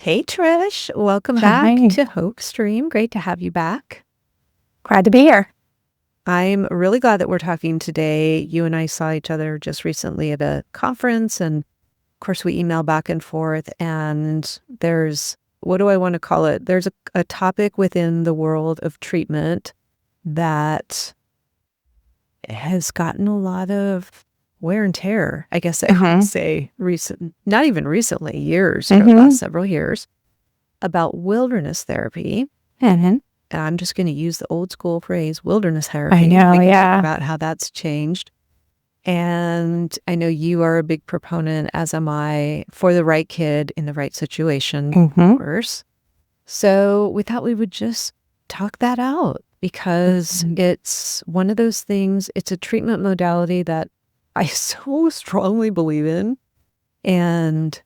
Hey, Trish. Welcome back Hi. to Hope Stream. Great to have you back. Glad to be here. I'm really glad that we're talking today. You and I saw each other just recently at a conference, and of course, we email back and forth. And what do I want to call it? There's a topic within the world of treatment that has gotten a lot of wear and tear, I guess I would say not even recently, years, the last several years, about wilderness therapy. And I'm just going to use the old school phrase, wilderness therapy. I know, We can yeah. talk about how that's changed. And I know you are a big proponent, as am I, for the right kid in the right situation, of course. So we thought we would just talk that out because it's one of those things, it's a treatment modality that I so strongly believe in. And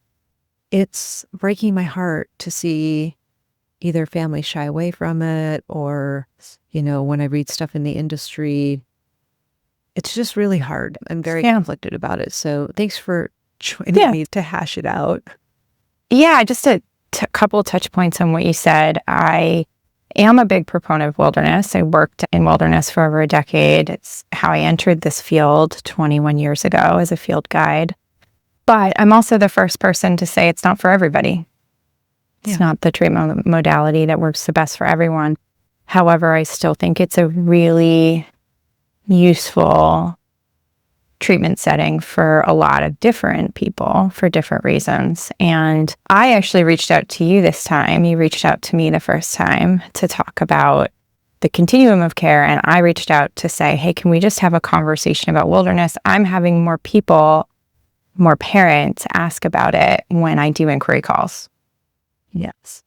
it's breaking my heart to see either families shy away from it or, when I read stuff in the industry, it's just really hard. I'm very conflicted about it. So thanks for joining me to hash it out. Yeah, just a couple touch points on what you said. I am a big proponent of wilderness. I worked in wilderness for over a decade. It's how I entered this field 21 years ago as a field guide. But I'm also the first person to say it's not for everybody. It's not the treatment modality that works the best for everyone. However, I still think it's a really useful treatment setting for a lot of different people for different reasons. And I actually reached out to you this time. You reached out to me the first time to talk about the continuum of care. And I reached out to say, hey, can we just have a conversation about wilderness? I'm having more people, more parents ask about it when I do inquiry calls. Yes.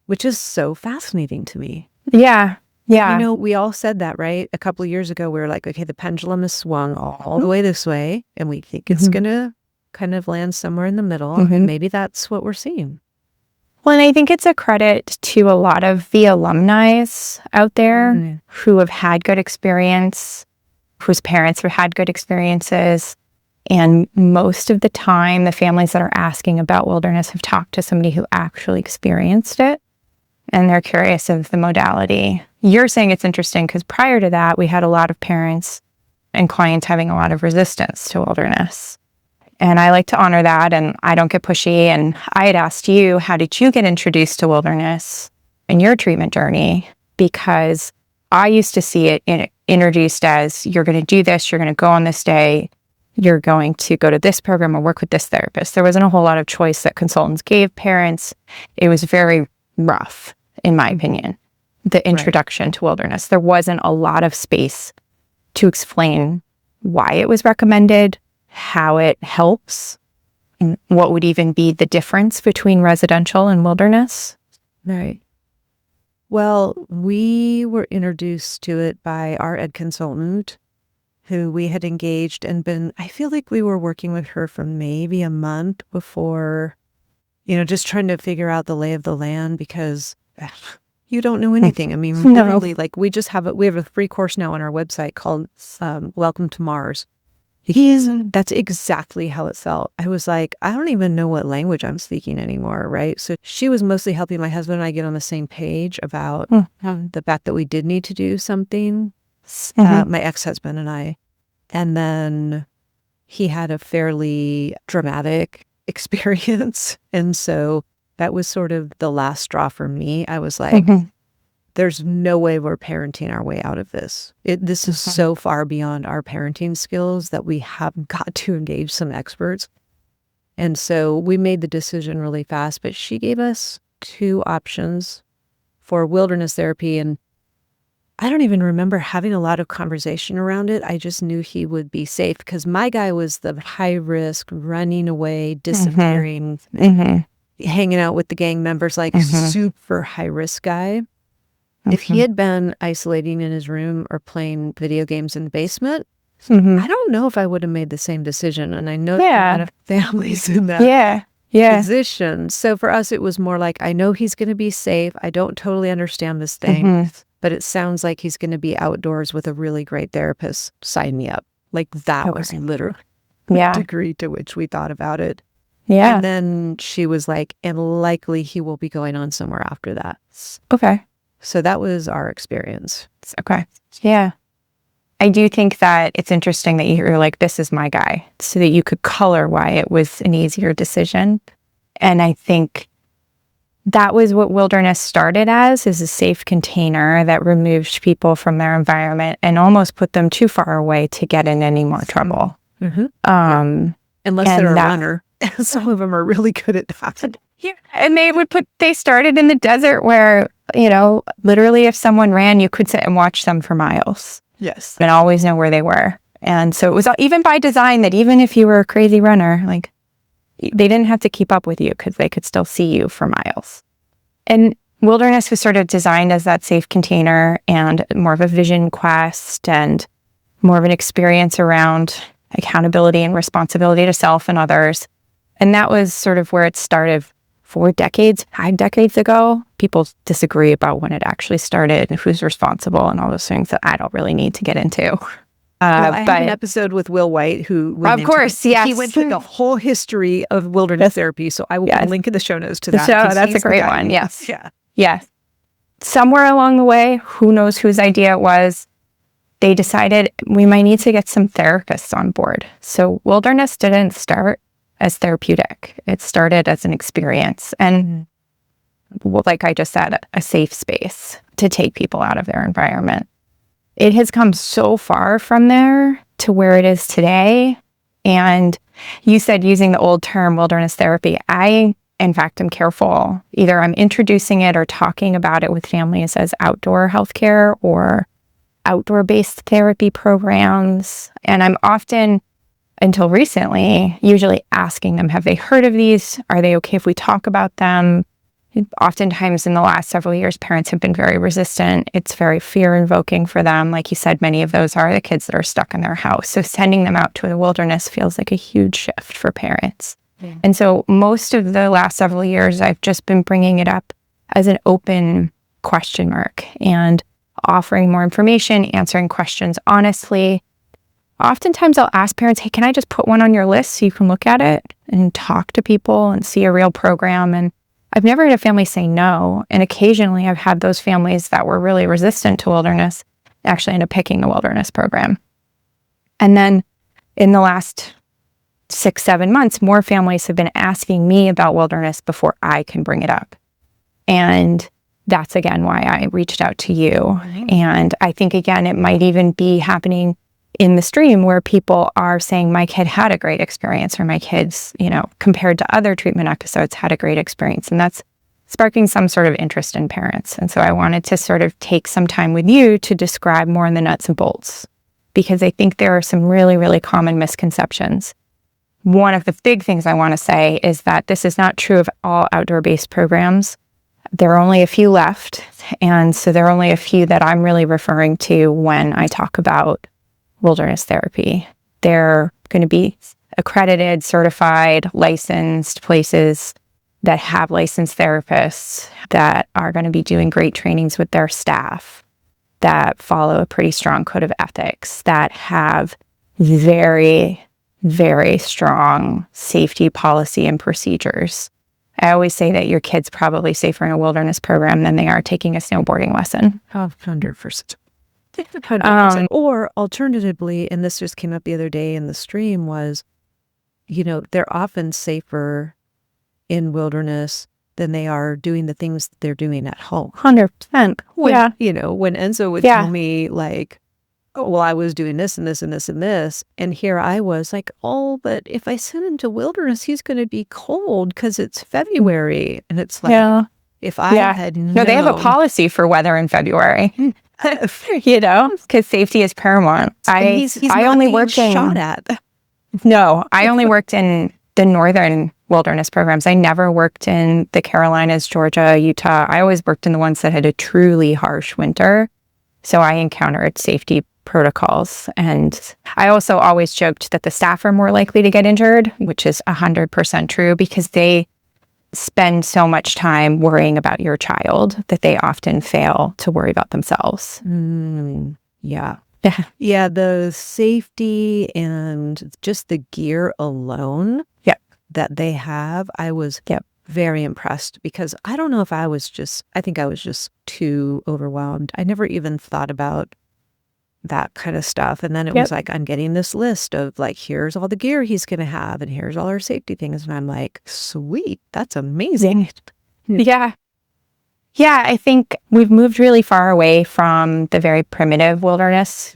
Which is so fascinating to me. Yeah. Yeah. We all said that, right? A couple of years ago, we were like, okay, the pendulum has swung all the way this way, and we think it's going to kind of land somewhere in the middle. And maybe that's what we're seeing. Well, and I think it's a credit to a lot of the alumni out there who have had good experience, whose parents have had good experiences. And most of the time, the families that are asking about wilderness have talked to somebody who actually experienced it. And they're curious of the modality. You're saying it's interesting because prior to that, we had a lot of parents and clients having a lot of resistance to wilderness. And I like to honor that, and I don't get pushy. And I had asked you, how did you get introduced to wilderness in your treatment journey? Because I used to see it introduced as, you're going to do this, you're going to go on this day, you're going to go to this program or work with this therapist. There wasn't a whole lot of choice that consultants gave parents. It was very rough, in my opinion, the introduction to wilderness. There wasn't a lot of space to explain why it was recommended, how it helps, and what would even be the difference between residential and wilderness. Right. Well, we were introduced to it by our ed consultant who we had engaged and I feel like we were working with her for maybe a month before, just trying to figure out the lay of the land because you don't know anything. I mean, literally, like we have a free course now on our website called Welcome to Mars. That's exactly how it felt. I was like, I don't even know what language I'm speaking anymore, right? So she was mostly helping my husband and I get on the same page about the fact that we did need to do something, my ex-husband and I. And then he had a fairly dramatic experience. And so that was sort of the last straw for me. I was like, there's no way we're parenting our way out of this. This is so far beyond our parenting skills that we have got to engage some experts. And so we made the decision really fast, but she gave us 2 options for wilderness therapy. And I don't even remember having a lot of conversation around it. I just knew he would be safe because my guy was the high risk, running away, disappearing, hanging out with the gang members, like super high risk guy. If he had been isolating in his room or playing video games in the basement, I don't know if I would have made the same decision. And I know a lot of families in that position. So for us, it was more like, I know he's going to be safe. I don't totally understand this thing, but it sounds like he's going to be outdoors with a really great therapist. Sign me up. Like that was literally the degree to which we thought about it. Yeah. And then she was like, and likely he will be going on somewhere after that. Okay. So that was our experience. Okay. Yeah. I do think that it's interesting that you're like, this is my guy, so that you could color why it was an easier decision. And I think that was what Wilderness started as, is a safe container that removed people from their environment and almost put them too far away to get in any more trouble. Unless they're a runner. Some of them are really good at that. Yeah. And they started in the desert where, literally if someone ran, you could sit and watch them for miles. Yes. And always know where they were. And so it was even by design that even if you were a crazy runner, like, they didn't have to keep up with you because they could still see you for miles. And Wilderness was sort of designed as that safe container and more of a vision quest and more of an experience around accountability and responsibility to self and others. And that was sort of where it started 5 decades ago. People disagree about when it actually started and who's responsible and all those things that I don't really need to get into. I had an episode with Will White, who of course, yes, he went through the whole history of wilderness therapy. So I will link in the show notes to that. That's a great one. Yes, yeah. Yes. Somewhere along the way, who knows whose idea it was, they decided we might need to get some therapists on board. So Wilderness didn't start as therapeutic. It started as an experience and, like I just said, a safe space to take people out of their environment. It has come so far from there to where it is today. And you said using the old term wilderness therapy. I, in fact, am careful. Either I'm introducing it or talking about it with families as outdoor healthcare or outdoor-based therapy programs. And I'm often, until recently, usually asking them, have they heard of these? Are they okay if we talk about them? Oftentimes in the last several years, parents have been very resistant. It's very fear-invoking for them. Like you said, many of those are the kids that are stuck in their house. So sending them out to the wilderness feels like a huge shift for parents. Yeah. And so most of the last several years, I've just been bringing it up as an open question mark and offering more information, answering questions honestly. Oftentimes I'll ask parents, hey, can I just put one on your list so you can look at it and talk to people and see a real program? And I've never had a family say no. And occasionally I've had those families that were really resistant to wilderness actually end up picking the wilderness program. And then in the last 6-7 months, more families have been asking me about wilderness before I can bring it up. And that's again why I reached out to you. Right. And I think again, it might even be happening in the stream where people are saying my kid had a great experience, or my kids, compared to other treatment episodes, had a great experience. And that's sparking some sort of interest in parents. And so I wanted to sort of take some time with you to describe more in the nuts and bolts, because I think there are some really, really common misconceptions. One of the big things I want to say is that this is not true of all outdoor-based programs. There are only a few left. And so there are only a few that I'm really referring to when I talk about wilderness therapy. They're going to be accredited, certified, licensed places that have licensed therapists that are going to be doing great trainings with their staff, that follow a pretty strong code of ethics, that have very, very strong safety policy and procedures. I always say that your kid's probably safer in a wilderness program than they are taking a snowboarding lesson. 100%. Or alternatively, and this just came up the other day in the stream, was, they're often safer in wilderness than they are doing the things they're doing at home. 100%. When Enzo would tell me like, oh, well, I was doing this and this and this and this. And here I was like, oh, but if I send him to wilderness, he's going to be cold because it's February. And it's like, if I had known. No, they have a policy for weather in February. Because safety is paramount. He's I only worked in shot at. No, I only worked in the northern wilderness programs. I never worked in the Carolinas, Georgia, Utah. I always worked in the ones that had a truly harsh winter. So I encountered safety protocols. And I also always joked that the staff are more likely to get injured, which is 100% true, because they spend so much time worrying about your child that they often fail to worry about themselves. Yeah. Yeah, the safety and just the gear alone that they have, I was Yep. very impressed, because I don't know if I think I was just too overwhelmed. I never even thought about that kind of stuff. And then it was Yep. like, I'm getting this list of like, here's all the gear he's going to have, and here's all our safety things. And I'm like, sweet, that's amazing. Yeah. Yeah, I think we've moved really far away from the very primitive wilderness,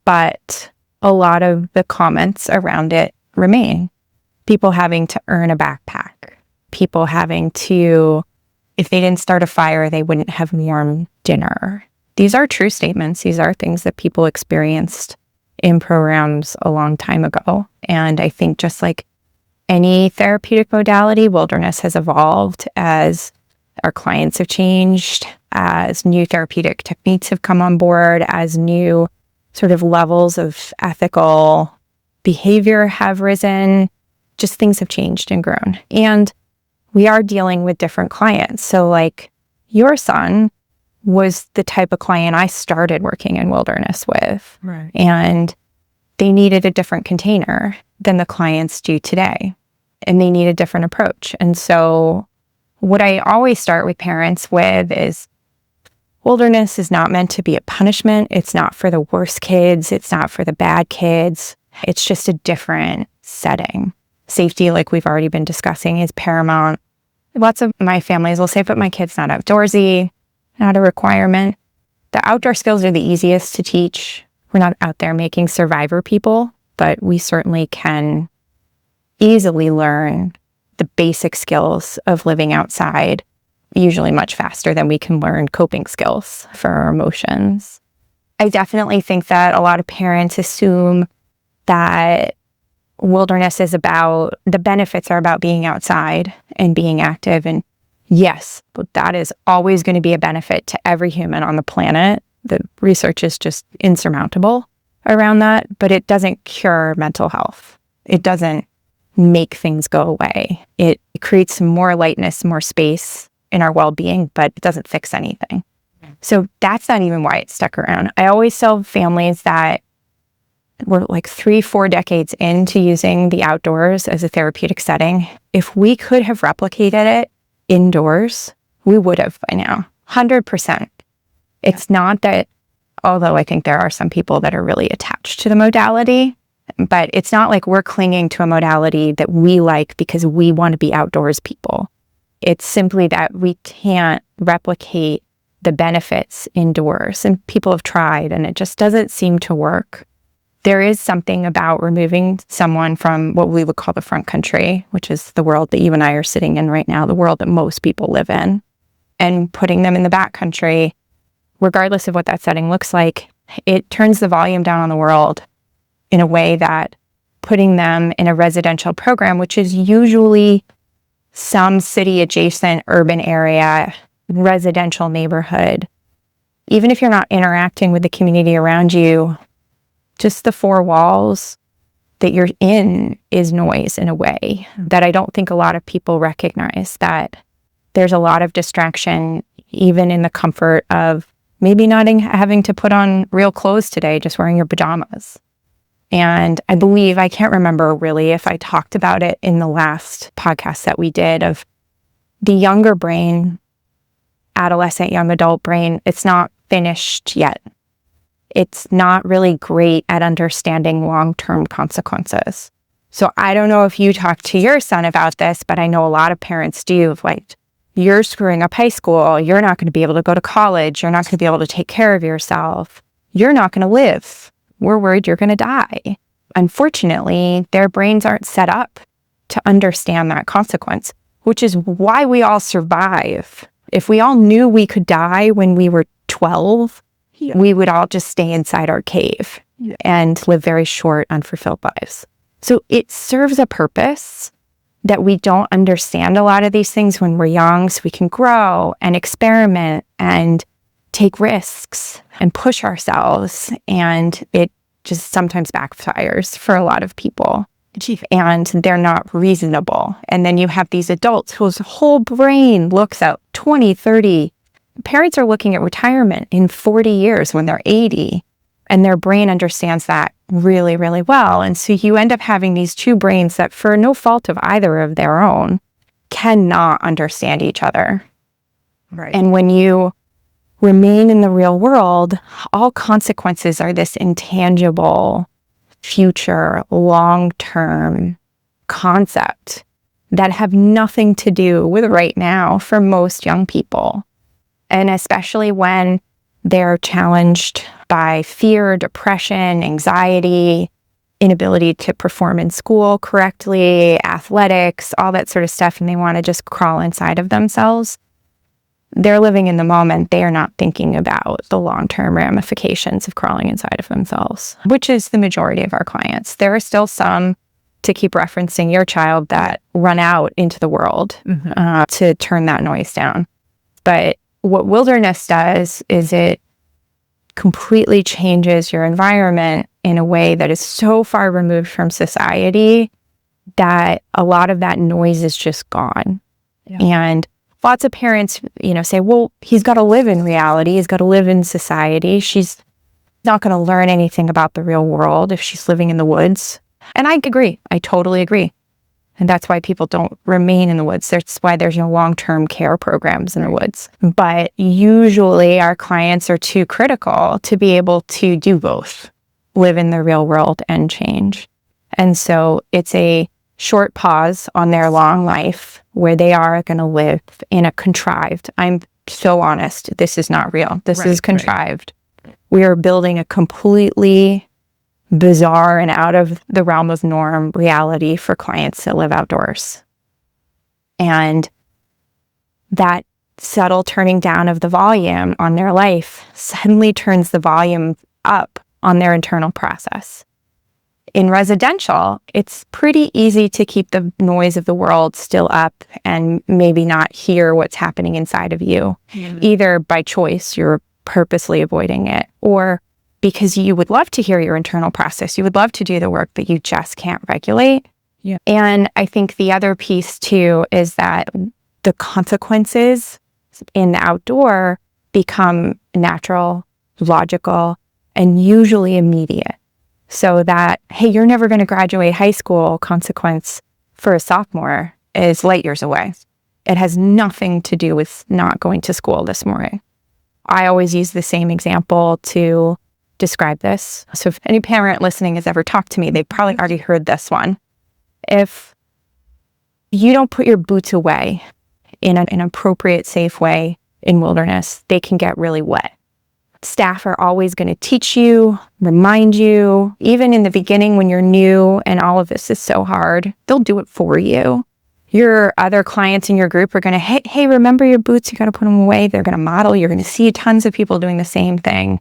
but a lot of the comments around it remain. People having to earn a backpack, people having to, if they didn't start a fire, they wouldn't have warm dinner. These are true statements. These are things that people experienced in programs a long time ago. And I think just like any therapeutic modality, wilderness has evolved as our clients have changed, as new therapeutic techniques have come on board, as new sort of levels of ethical behavior have risen. Just things have changed and grown. And we are dealing with different clients. So like your son was the type of client I started working in wilderness with. Right. And they needed a different container than the clients do today. And they need a different approach. And so what I always start with parents with is wilderness is not meant to be a punishment. It's not for the worst kids. It's not for the bad kids. It's just a different setting. Safety, like we've already been discussing, is paramount. Lots of my families will say, but my kid's not outdoorsy, not a requirement. The outdoor skills are the easiest to teach. We're not out there making survivor people, but we certainly can easily learn the basic skills of living outside, usually much faster than we can learn coping skills for our emotions. I definitely think that a lot of parents assume that wilderness is about, the benefits are about being outside and being active. And yes, but that is always going to be a benefit to every human on the planet. The research is just insurmountable around that, but it doesn't cure mental health. It doesn't make things go away. It creates more lightness, more space in our well-being, but it doesn't fix anything. So that's not even why it stuck around. I always tell families that we're like 3-4 decades into using the outdoors as a therapeutic setting. If we could have replicated it indoors, we would have by now, 100%. It's not that, although I think there are some people that are really attached to the modality, but it's not like we're clinging to a modality that we like because we want to be outdoors people. It's simply that we can't replicate the benefits indoors, and people have tried and it just doesn't seem to work. There is something about removing someone from what we would call the front country, which is the world that you and I are sitting in right now, the world that most people live in, and putting them in the back country, regardless of what that setting looks like. It turns the volume down on the world in a way that putting them in a residential program, which is usually some city adjacent urban area, residential neighborhood, even if you're not interacting with the community around you, just the four walls that you're in is noise in a way that I don't think a lot of people recognize, that there's a lot of distraction, even in the comfort of maybe not having to put on real clothes today, just wearing your pajamas. And I believe, I can't remember really if I talked about it in the last podcast that we did, of the younger brain, adolescent, young adult brain, it's not finished yet. It's not really great at understanding long-term consequences. So I don't know if you talk to your son about this, but I know a lot of parents do, of like, you're screwing up high school, you're not going to be able to go to college, you're not going to be able to take care of yourself, you're not going to live. We're worried you're going to die. Unfortunately, their brains aren't set up to understand that consequence, which is why we all survive. If we all knew we could die when we were 12, we would all just stay inside our cave and live very short, unfulfilled lives. So it serves a purpose that we don't understand a lot of these things when we're young, so we can grow and experiment and take risks and push ourselves. And it just sometimes backfires for a lot of people. And they're not reasonable. And then you have these adults whose whole brain looks out 20, 30. Parents are looking at retirement in 40 years when they're 80. And their brain understands that really, really well. And so you end up having these two brains that, for no fault of either of their own, cannot understand each other. Right. And when you remain in the real world, all consequences are this intangible, future, long-term concept that have nothing to do with right now for most young people. And especially when they're challenged by fear, depression, anxiety, inability to perform in school correctly, athletics, all that sort of stuff, and they want to just crawl inside of themselves. They're living in the moment. They are not thinking about the long-term ramifications of crawling inside of themselves, which is the majority of our clients. There are still some, to keep referencing your child, that run out into the world to turn that noise down. But what wilderness does is it completely changes your environment in a way that is so far removed from society that a lot of that noise is just gone. Yeah. And lots of parents, say, well, he's got to live in reality. He's got to live in society. She's not going to learn anything about the real world if she's living in the woods. And I agree. I totally agree. And that's why people don't remain in the woods. That's why there's no long-term care programs in the woods. But usually our clients are too critical to be able to do both, live in the real world and change. And so it's a short pause on their long life where they are going to live in a contrived, I'm so honest, this is not real. This is contrived. Right. We are building a completely bizarre and out of the realm of norm reality for clients that live outdoors. And that subtle turning down of the volume on their life suddenly turns the volume up on their internal process. In residential, it's pretty easy to keep the noise of the world still up and maybe not hear what's happening inside of you, either by choice, you're purposely avoiding it, or because you would love to hear your internal process. You would love to do the work, but you just can't regulate. Yeah. And I think the other piece too is that the consequences in the outdoor become natural, logical, and usually immediate. So that, hey, you're never going to graduate high school consequence for a sophomore is light years away. It has nothing to do with not going to school this morning. I always use the same example to describe this. So if any parent listening has ever talked to me, they've probably already heard this one. If you don't put your boots away in an appropriate, safe way in wilderness, they can get really wet. Staff are always going to teach you, remind you, even in the beginning when you're new and all of this is so hard, they'll do it for you. Your other clients in your group are going to, hey, remember your boots, you got to put them away. They're going to model. You're going to see tons of people doing the same thing.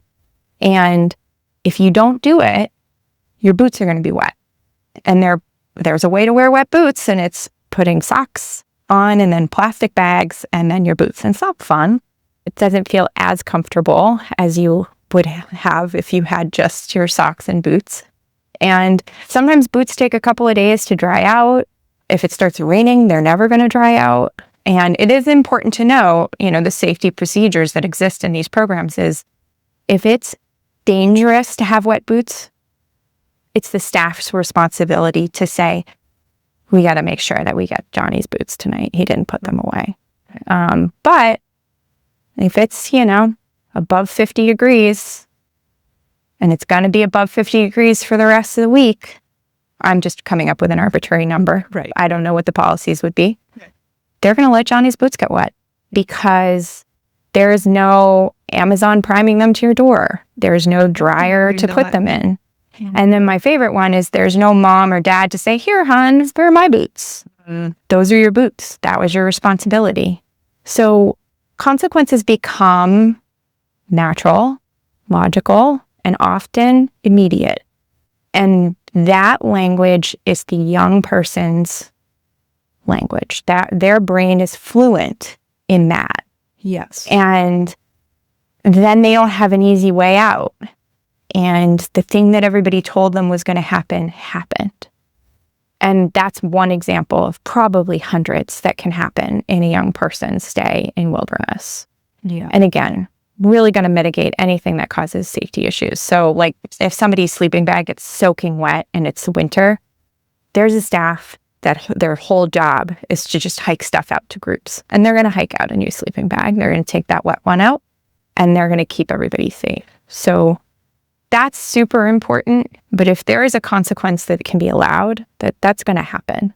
And if you don't do it, your boots are going to be wet. And there's a way to wear wet boots, and it's putting socks on and then plastic bags and then your boots. And it's not fun. It doesn't feel as comfortable as you would have if you had just your socks and boots. And sometimes boots take a couple of days to dry out. If it starts raining, they're never going to dry out. And it is important to know, the safety procedures that exist in these programs is if it's dangerous to have wet boots, it's the staff's responsibility to say, we got to make sure that we get Johnny's boots tonight. He didn't put them away. But if it's, above 50 degrees and it's going to be above 50 degrees for the rest of the week, I'm just coming up with an arbitrary number. Right. I don't know what the policies would be. Okay. They're going to let Johnny's boots get wet because there's no Amazon priming them to your door. There's no dryer to put them in. Mm-hmm. And then my favorite one is there's no mom or dad to say, here, hon, where are my boots? Mm-hmm. Those are your boots. That was your responsibility. So consequences become natural, logical, and often immediate. And that language is the young person's language. That their brain is fluent in that. Yes. And then they don't have an easy way out. And the thing that everybody told them was going to happen, happened. And that's one example of probably hundreds that can happen in a young person's stay in wilderness. Yeah. And again, really going to mitigate anything that causes safety issues. So like if somebody's sleeping bag gets soaking wet and it's winter, there's a staff that their whole job is to just hike stuff out to groups. And they're going to hike out a new sleeping bag. They're going to take that wet one out and they're going to keep everybody safe. So that's super important. But if there is a consequence that can be allowed, that's going to happen.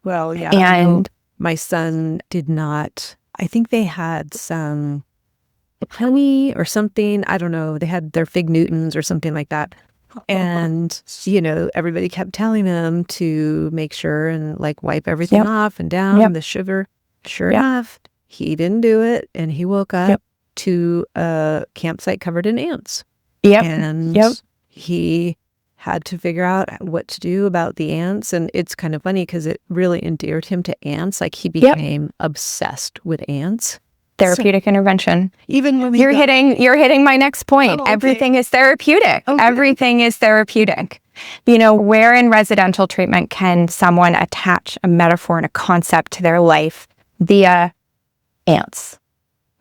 Well, yeah. And my son did not, I think they had some honey or something. I don't know. They had their Fig Newtons or something like that. And, everybody kept telling him to make sure and like wipe everything off and down the sugar. Sure enough, he didn't do it. And he woke up to a campsite covered in ants. And he had to figure out what to do about the ants. And it's kind of funny because it really endeared him to ants. Like he became obsessed with ants. Therapeutic intervention. Even when you're hitting my next point. Okay. Everything is therapeutic. Okay. Everything is therapeutic. Where in residential treatment can someone attach a metaphor and a concept to their life via ants?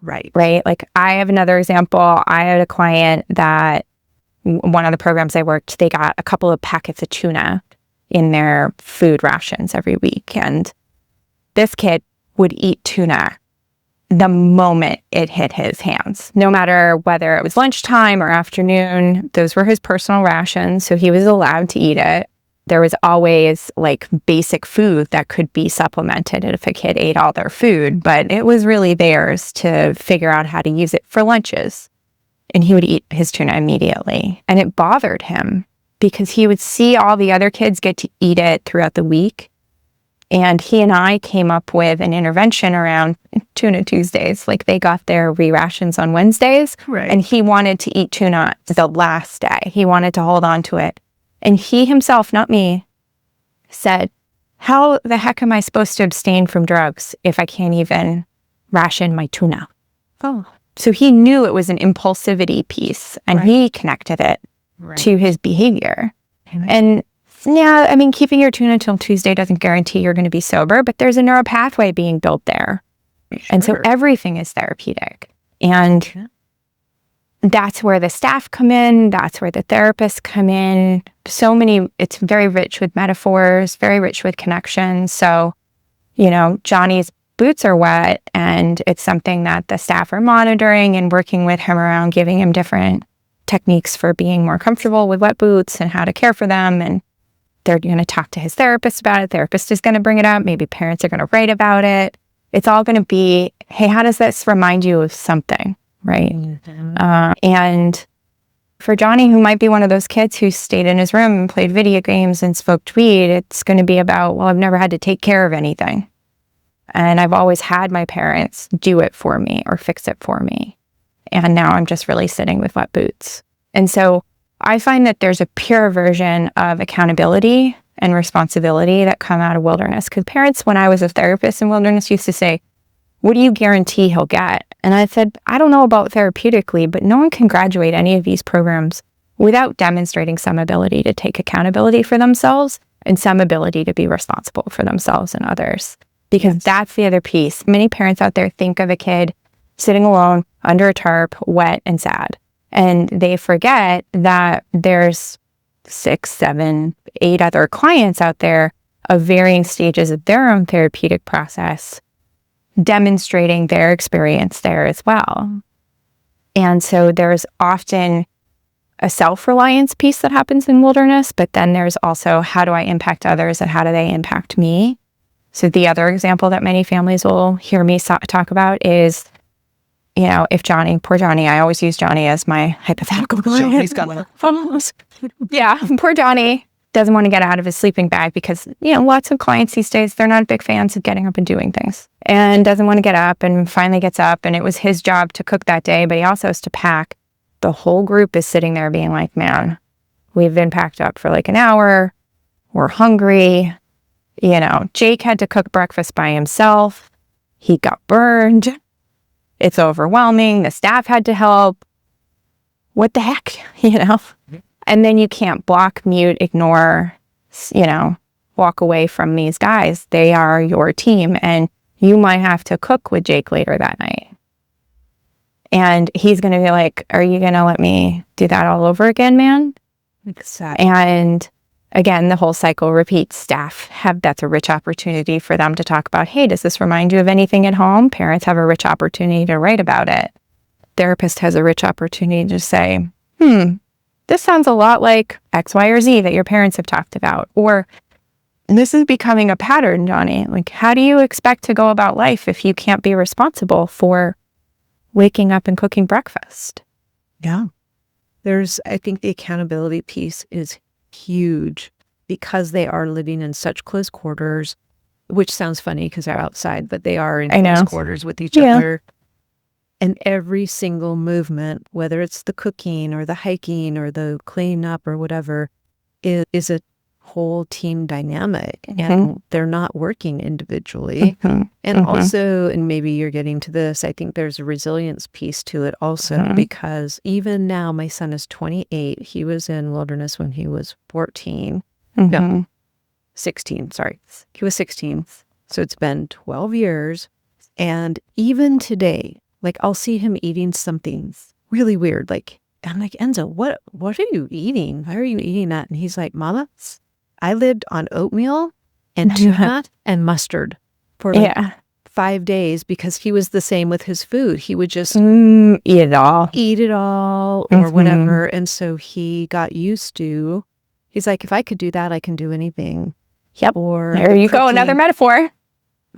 Right. Like I have another example. I had a client that one of the programs I worked, they got a couple of packets of tuna in their food rations every week. And this kid would eat tuna the moment it hit his hands, no matter whether it was lunchtime or afternoon. Those were his personal rations, so he was allowed to eat it. There was always like basic food that could be supplemented if a kid ate all their food, but it was really theirs to figure out how to use it for lunches. And he would eat his tuna immediately. And it bothered him because he would see all the other kids get to eat it throughout the week. And he and I came up with an intervention around Tuna Tuesdays. Like they got their re-rations on Wednesdays. Right. And he wanted to eat tuna the last day. He wanted to hold on to it. And he himself, not me, said, how the heck am I supposed to abstain from drugs if I can't even ration my tuna? Oh. So he knew it was an impulsivity piece and he connected it to his behavior. And yeah, keeping your tuna till Tuesday doesn't guarantee you're going to be sober, but there's a neural pathway being built there. Sure. And so everything is therapeutic. And that's where the staff come in. That's where the therapists come in. It's very rich with metaphors, very rich with connections. So, Johnny's boots are wet and it's something that the staff are monitoring and working with him around, giving him different techniques for being more comfortable with wet boots and how to care for them. And they're going to talk to his therapist about it. Therapist is going to bring it up. Maybe parents are going to write about it. It's all going to be, hey, how does this remind you of something, right? Mm-hmm. And for Johnny, who might be one of those kids who stayed in his room and played video games and smoked weed, it's going to be about, well, I've never had to take care of anything. And I've always had my parents do it for me or fix it for me. And now I'm just really sitting with wet boots. And so I find that there's a pure version of accountability and responsibility that come out of wilderness. Because parents, when I was a therapist in wilderness, used to say, what do you guarantee he'll get? And I said, I don't know about therapeutically, but no one can graduate any of these programs without demonstrating some ability to take accountability for themselves and some ability to be responsible for themselves and others. Because that's the other piece. Many parents out there think of a kid sitting alone under a tarp, wet and sad. And they forget that there's 6, 7, 8 other clients out there of varying stages of their own therapeutic process, demonstrating their experience there as well. And so there's often a self-reliance piece that happens in wilderness, but then there's also how do I impact others and how do they impact me? So the other example that many families will hear me talk about is, if poor Johnny, I always use Johnny as my hypothetical client. Johnny's got problems. Yeah, poor Johnny doesn't want to get out of his sleeping bag because, lots of clients these days, they're not big fans of getting up and doing things and doesn't want to get up and finally gets up. And it was his job to cook that day, but he also has to pack. The whole group is sitting there being like, man, we've been packed up for like an hour. We're hungry. Jake had to cook breakfast by himself. He got burned. It's overwhelming. The staff had to help. What the heck, And then you can't block, mute, ignore, walk away from these guys. They are your team, and you might have to cook with Jake later that night. And he's going to be like, are you going to let me do that all over again, man? Exactly. And again, the whole cycle repeats. That's a rich opportunity for them to talk about, hey, does this remind you of anything at home? Parents have a rich opportunity to write about it. Therapist has a rich opportunity to say, this sounds a lot like X, Y, or Z that your parents have talked about. Or this is becoming a pattern, Johnny. Like, how do you expect to go about life if you can't be responsible for waking up and cooking breakfast? Yeah. I think the accountability piece is huge because they are living in such close quarters, which sounds funny because they're outside, but they are in close quarters with each other. And every single movement, whether it's the cooking or the hiking or the cleaning up or whatever, is a whole team dynamic. And they're not working individually. And also, and maybe you're getting to this, I think there's a resilience piece to it also, because even now, my son is 28. He was in wilderness when he was 14. No, 16, sorry. He was 16. So it's been 12 years. And even today, like, I'll see him eating something really weird. Like, I'm like, Enzo, what are you eating? Why are you eating that? And he's like, Mama, I lived on oatmeal and tuna and mustard for like 5 days because he was the same with his food. He would just eat it all or whatever. And so he got used to, he's like, if I could do that, I can do anything. Yep. Or there you go. Another metaphor.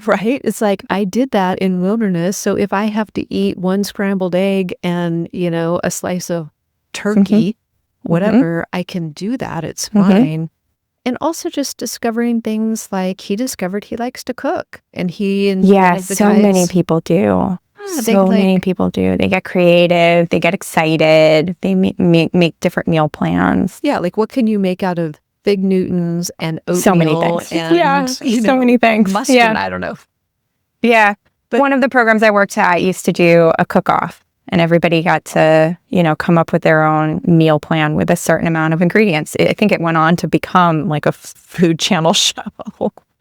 Right? It's like, I did that in wilderness. So if I have to eat one scrambled egg and, a slice of turkey, whatever, I can do that. It's fine. And also just discovering things like he discovered he likes to cook. And many people do. Many people do. They get creative. They get excited. They make different meal plans. Yeah. Like, what can you make out of Fig Newtons and oatmeal? So many things. And, so many things. Mustard, I don't know. Yeah. But one of the programs I worked at used to do a cook-off. And everybody got to, come up with their own meal plan with a certain amount of ingredients. I think it went on to become like a Food Channel show.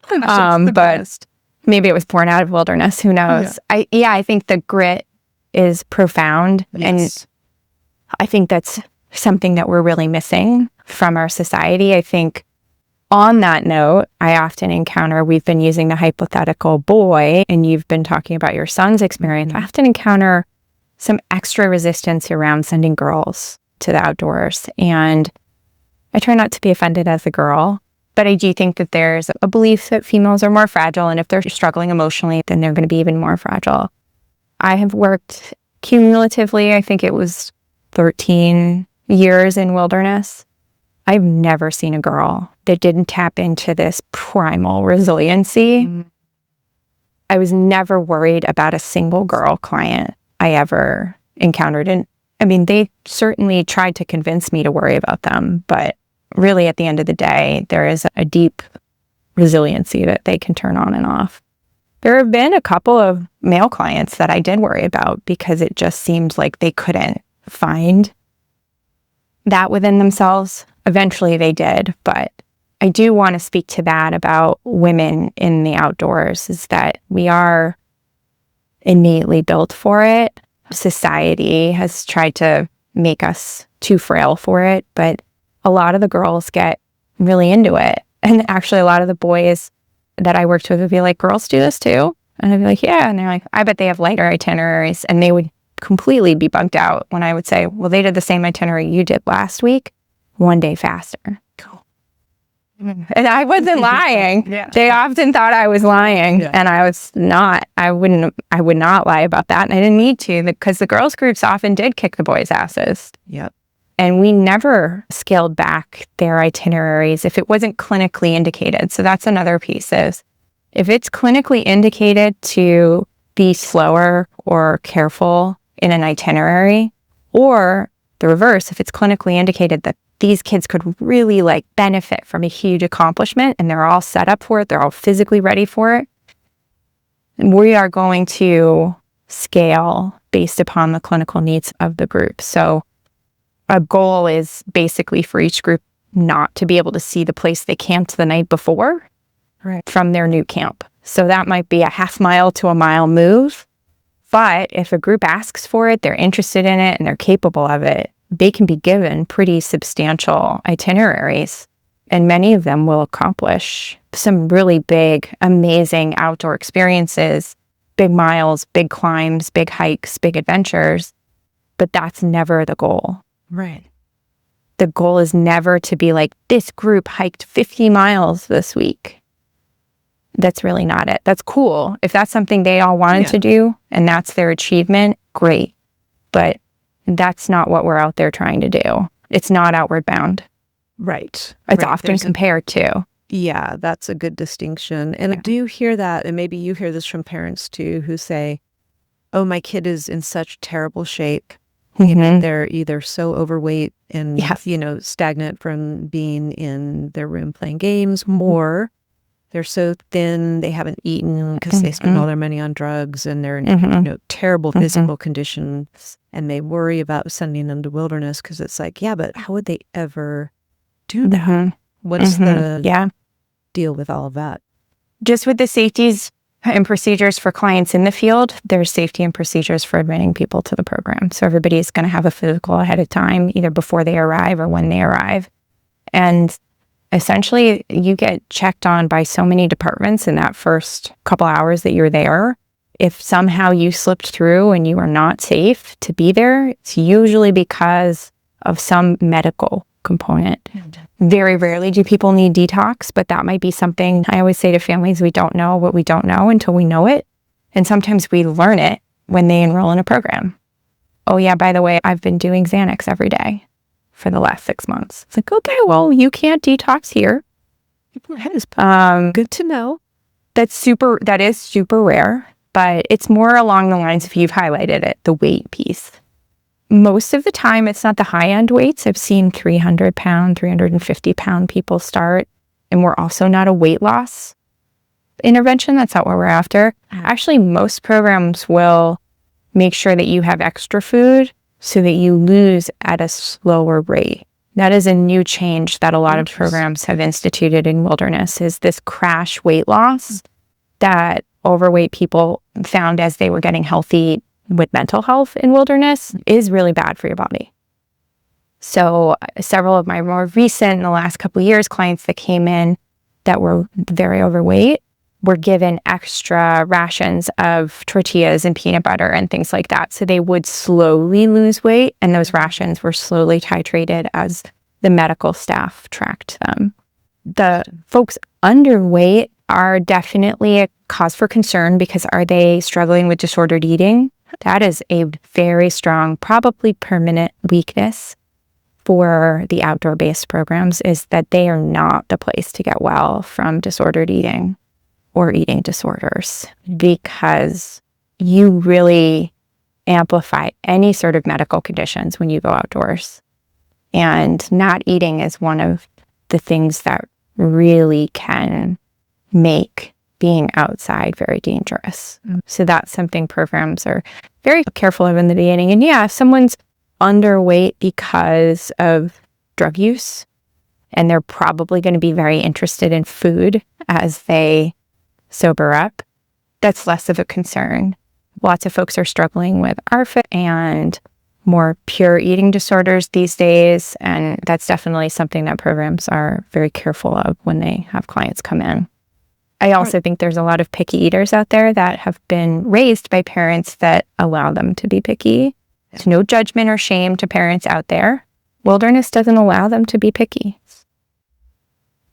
But maybe it was born out of wilderness. Who knows? Yeah. I think the grit is profound. Yes. And I think that's something that we're really missing from our society. I think on that note, I often encounter, we've been using the hypothetical boy, and you've been talking about your son's experience. I often encounter some extra resistance around sending girls to the outdoors. And I try not to be offended as a girl, but I do think that there's a belief that females are more fragile. And if they're struggling emotionally, then they're going to be even more fragile. I have worked cumulatively, I think it was 13 years in wilderness. I've never seen a girl that didn't tap into this primal resiliency. I was never worried about a single girl client I ever encountered. And I mean, they certainly tried to convince me to worry about them, but really at the end of the day, there is a deep resiliency that they can turn on and off. There have been a couple of male clients that I did worry about because it just seemed like they couldn't find that within themselves. Eventually they did, but I do want to speak to that about women in the outdoors, is that we are innately built for it. Society has tried to make us too frail for it, but a lot of the girls get really into it. And actually a lot of the boys that I worked with would be like, girls do this too? And I'd be like, yeah. And they're like, I bet they have lighter itineraries. And they would completely be bugged out when I would say, well, they did the same itinerary you did last week, one day faster. And I wasn't lying. They often thought I was lying, and I was not. I would not lie about that, and I didn't need to, because the girls' groups often did kick the boys' asses. Yep. And we never scaled back their itineraries if it wasn't clinically indicated. So that's another piece, is if it's clinically indicated to be slower or careful in an itinerary, or the reverse, if it's clinically indicated that these kids could really benefit from a huge accomplishment and they're all set up for it, they're all physically ready for it, and we are going to scale based upon the clinical needs of the group. So a goal is basically for each group not to be able to see the place they camped the night before from their new camp. So that might be a half mile to a mile move But if a group asks for it, they're interested in it, and they're capable of it, they can be given pretty substantial itineraries, and many of them will accomplish some really big, amazing outdoor experiences, big miles, big climbs, big hikes, big adventures. But that's never the goal. Right. The goal is never to be like, this group hiked 50 miles this week. That's really not it. That's cool. If that's something they all wanted to do and that's their achievement, great. But that's not what we're out there trying to do. It's not outward bound. Right. It's often compared to. Yeah, that's a good distinction. And I do hear that, and maybe you hear this from parents too, who say, oh, my kid is in such terrible shape. You know, they're either so overweight and, you know, stagnant from being in their room playing games, or they're so thin they haven't eaten because they spend all their money on drugs, and they're in you know, terrible physical conditions, and they worry about sending them to wilderness because it's like, yeah, but how would they ever do that? What's the deal with all of that? Just with the safeties and procedures for clients in the field, there's safety and procedures for admitting people to the program. So everybody's going to have a physical ahead of time, either before they arrive or when they arrive. And essentially, you get checked on by so many departments in that first couple hours that you're there. If somehow you slipped through and you are not safe to be there, it's usually because of some medical component. Very rarely do people need detox, but that might be something. I always say to families, we don't know what we don't know until we know it. And sometimes we learn it when they enroll in a program. Oh yeah, by the way, I've been doing Xanax every day for the last 6 months. It's like, okay, well, you can't detox here. Good to know. That is super rare, but it's more along the lines, if you've highlighted it, the weight piece. Most of the time, it's not the high-end weights. I've seen 300-pound, 350-pound people start, and we're also not a weight loss intervention. That's not what we're after. Actually, most programs will make sure that you have extra food so that you lose at a slower rate. That is a new change that a lot of programs have instituted in wilderness, is this crash weight loss that overweight people found as they were getting healthy with mental health in wilderness is really bad for your body. So several of my more recent, in the last couple of years, clients that came in that were very overweight were given extra rations of tortillas and peanut butter and things like that. So they would slowly lose weight, and those rations were slowly titrated as the medical staff tracked them. The folks underweight are definitely a cause for concern, because are they struggling with disordered eating? That is a very strong, probably permanent weakness for the outdoor-based programs, is that they are not the place to get well from disordered eating or eating disorders, because you really amplify any sort of medical conditions when you go outdoors. And not eating is one of the things that really can make being outside very dangerous. So that's something programs are very careful of in the beginning. And yeah, if someone's underweight because of drug use, and they're probably going to be very interested in food as they sober up, that's less of a concern. Lots of folks are struggling with ARFID and more pure eating disorders these days, and that's definitely something that programs are very careful of when they have clients come in. I also think there's a lot of picky eaters out there that have been raised by parents that allow them to be picky. There's no judgment or shame to parents out there. Wilderness doesn't allow them to be picky.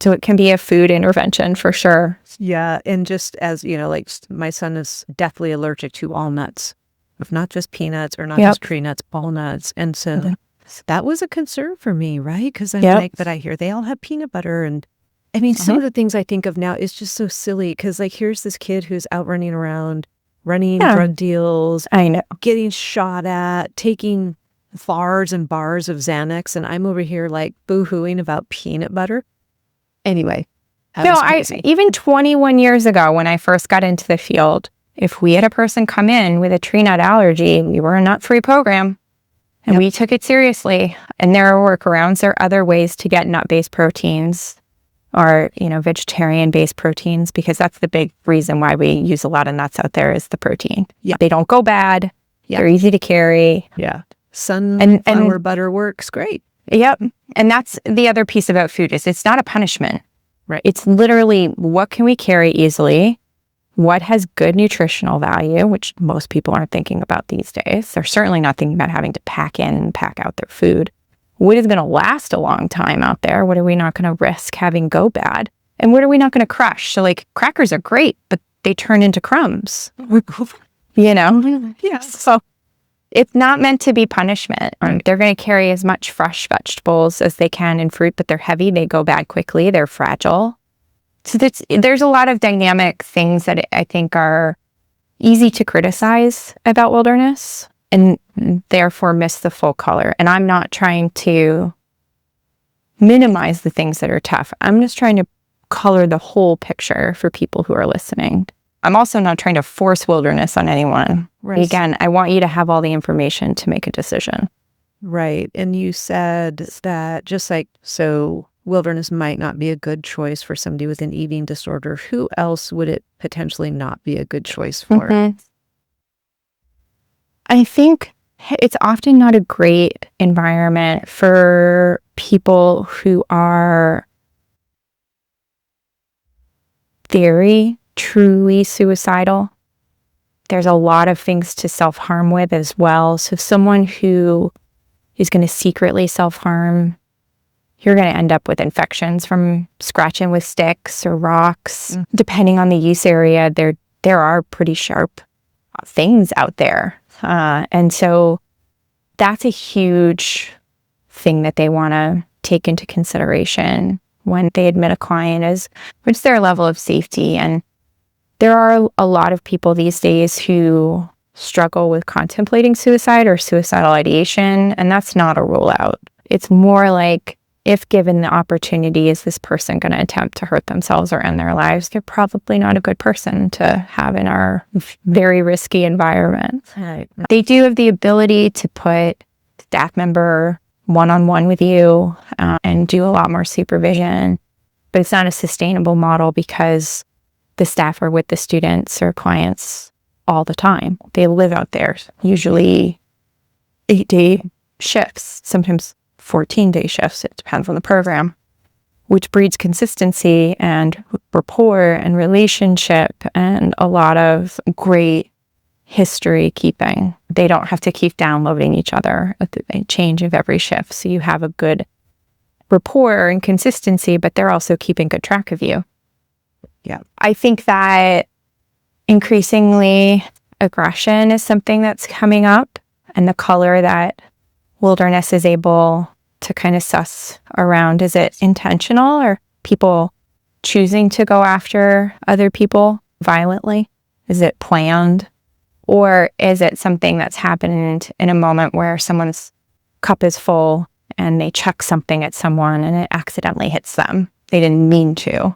So it can be a food intervention for sure. Yeah, and just as, you know, like my son is deathly allergic to all nuts, if not just peanuts or not just tree nuts, all nuts. And so that was a concern for me, right? Because I'm like, but I hear they all have peanut butter. And I mean, some of the things I think of now is just so silly, because like, here's this kid who's out running around, running drug deals, I know, getting shot at, taking bars and bars of Xanax, and I'm over here like boo-hooing about peanut butter. Anyway. Even 21 years ago when I first got into the field, if we had a person come in with a tree nut allergy, we were a nut-free program, and we took it seriously. And there are workarounds. There are other ways to get nut-based proteins are, vegetarian-based proteins, because that's the big reason why we use a lot of nuts out there is the protein. Yeah. They don't go bad. Yeah. They're easy to carry. Yeah. Sunflower butter works great. Yep. And that's the other piece about food is it's not a punishment. Right. It's literally what can we carry easily? What has good nutritional value, which most people aren't thinking about these days. They're certainly not thinking about having to pack in and pack out their food. What is going to last a long time out there? What are we not going to risk having go bad? And what are we not going to crush? So like crackers are great, but they turn into crumbs. Yeah. So it's not meant to be punishment. Right. They're going to carry as much fresh vegetables as they can in fruit, but they're heavy. They go bad quickly. They're fragile. So there's a lot of dynamic things that I think are easy to criticize about wilderness and therefore miss the full color. And I'm not trying to minimize the things that are tough. I'm just trying to color the whole picture for people who are listening. I'm also not trying to force wilderness on anyone. Right. Again, I want you to have all the information to make a decision. Right. And you said that so wilderness might not be a good choice for somebody with an eating disorder. Who else would it potentially not be a good choice for? Mm-hmm. I think it's often not a great environment for people who are very truly suicidal. There's a lot of things to self-harm with as well. So someone who is going to secretly self-harm, you're going to end up with infections from scratching with sticks or rocks. Depending on the use area, there are pretty sharp things out there. And so that's a huge thing that they want to take into consideration when they admit a client is what's their level of safety. And there are a lot of people these days who struggle with contemplating suicide or suicidal ideation, and that's not a rule out. It's more like, if given the opportunity, is this person going to attempt to hurt themselves or end their lives? They're probably not a good person to have in our very risky environment. Right. They do have the ability to put staff member one-on-one with you and do a lot more supervision, but it's not a sustainable model because the staff are with the students or clients all the time. They live out there, usually 8-day shifts, sometimes 14-day shifts. It depends on the program, which breeds consistency and rapport and relationship and a lot of great history keeping. They don't have to keep downloading each other at the change of every shift. So you have a good rapport and consistency, but they're also keeping good track of you. Yeah. I think that increasingly aggression is something that's coming up, and the color that wilderness is able to kind of suss around. Is it intentional or people choosing to go after other people violently? Is it planned? Or is it something that's happened in a moment where someone's cup is full and they chuck something at someone and it accidentally hits them? They didn't mean to.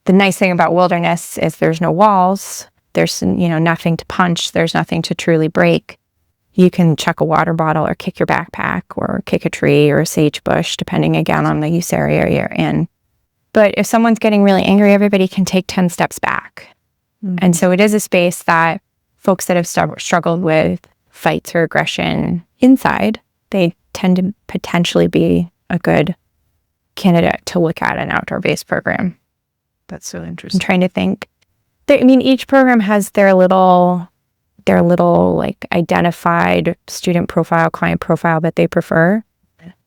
The nice thing about wilderness is there's no walls. There's, nothing to punch. There's nothing to truly break. You can chuck a water bottle or kick your backpack or kick a tree or a sage bush, depending again on the use area you're in. But if someone's getting really angry, everybody can take 10 steps back. Mm-hmm. And so it is a space that folks that have struggled with fights or aggression inside, they tend to potentially be a good candidate to look at an outdoor-based program. That's so interesting. I'm trying to think. Each program has their little like identified student profile, client profile that they prefer.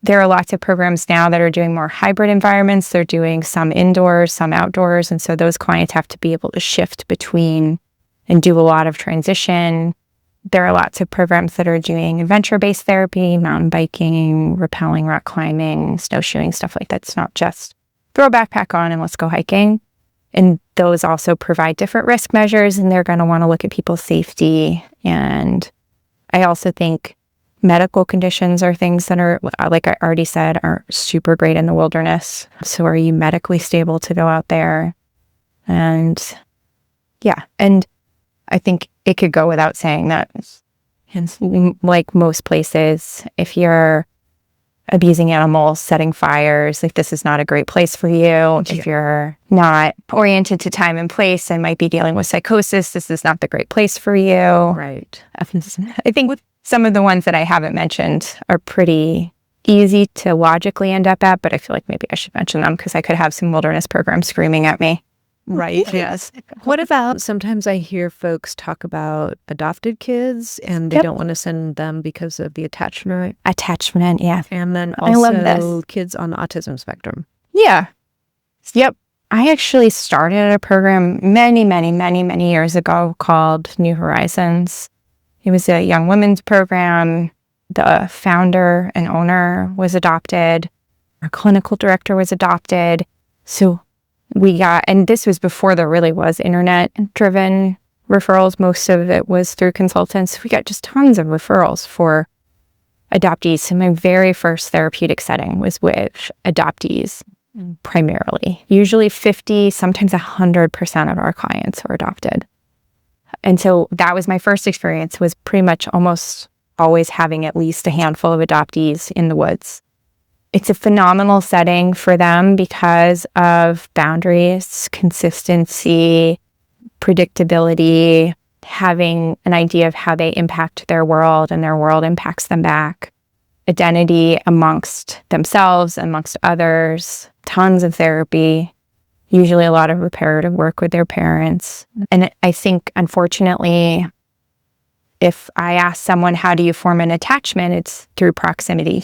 There are lots of programs now that are doing more hybrid environments. They're doing some indoors, some outdoors. And so those clients have to be able to shift between and do a lot of transition. There are lots of programs that are doing adventure-based therapy, mountain biking, rappelling, rock climbing, snowshoeing, stuff like that. It's not just throw a backpack on and let's go hiking. And those also provide different risk measures, and they're going to want to look at people's safety. And I also think medical conditions are things that are, like I already said, are super great in the wilderness. So are you medically stable to go out there? And yeah, and I think it could go without saying that, like most places, if you're abusing animals, setting fires. Like, this is not a great place for you. If you're not oriented to time and place and might be dealing with psychosis, this is not the great place for you. Right. I think some of the ones that I haven't mentioned are pretty easy to logically end up at, but I feel like maybe I should mention them because I could have some wilderness programs screaming at me. Right. Yes. What about, sometimes I hear folks talk about adopted kids and they don't want to send them because of the attachment. Attachment, yeah. And then I love also this. kids on the autism spectrum. Yeah. Yep. I actually started a program many, many, many, many years ago called New Horizons. It was a young women's program. The founder and owner was adopted. Our clinical director was adopted. So we got, and this was before there really was internet-driven referrals. Most of it was through consultants. We got just tons of referrals for adoptees. So my very first therapeutic setting was with adoptees primarily. Usually 50, sometimes 100% of our clients were adopted. And so that was my first experience, was pretty much almost always having at least a handful of adoptees in the woods. It's a phenomenal setting for them because of boundaries, consistency, predictability, having an idea of how they impact their world and their world impacts them back, identity amongst themselves, amongst others, tons of therapy, usually a lot of reparative work with their parents. And I think, unfortunately, if I ask someone, how do you form an attachment, it's through proximity.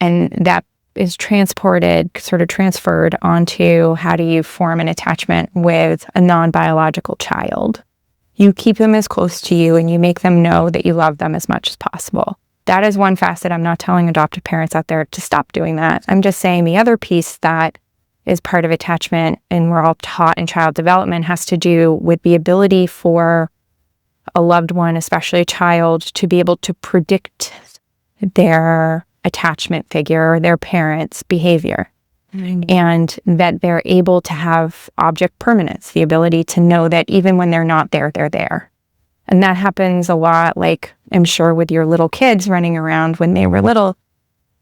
And that is sort of transferred onto how do you form an attachment with a non-biological child. You keep them as close to you and you make them know that you love them as much as possible. That is one facet. I'm not telling adoptive parents out there to stop doing that. I'm just saying the other piece that is part of attachment, and we're all taught in child development, has to do with the ability for a loved one, especially a child, to be able to predict their attachment figure or their parent's behavior. And that they're able to have object permanence, the ability to know that even when they're not there, they're there. And that happens a lot, like I'm sure with your little kids running around when they were little.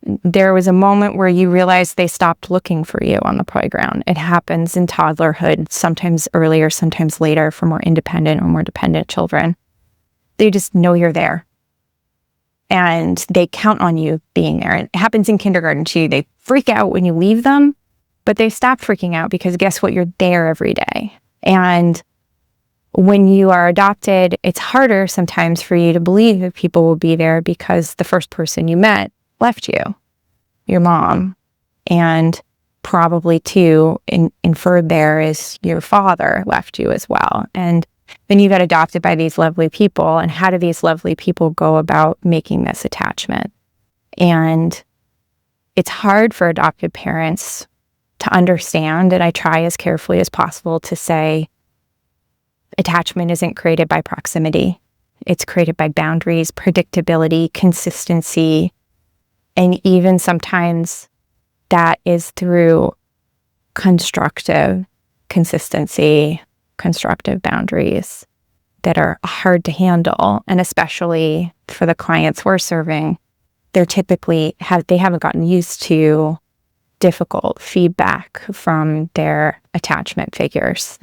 There was a moment where you realized they stopped looking for you on the playground. It happens in toddlerhood, sometimes earlier, sometimes later for more independent or more dependent children. They just know you're there. And they count on you being there. It happens in kindergarten too. They freak out when you leave them, but they stop freaking out because guess what? You're there every day. And when you are adopted, it's harder sometimes for you to believe that people will be there because the first person you met left you, your mom. And probably too, inferred there is your father left you as well. And then you got adopted by these lovely people. And how do these lovely people go about making this attachment? And it's hard for adoptive parents to understand. And I try as carefully as possible to say, attachment isn't created by proximity. It's created by boundaries, predictability, consistency. And even sometimes that is through constructive consistency, constructive boundaries that are hard to handle. And especially for the clients we're serving, they're typically they haven't gotten used to difficult feedback from their attachment figures.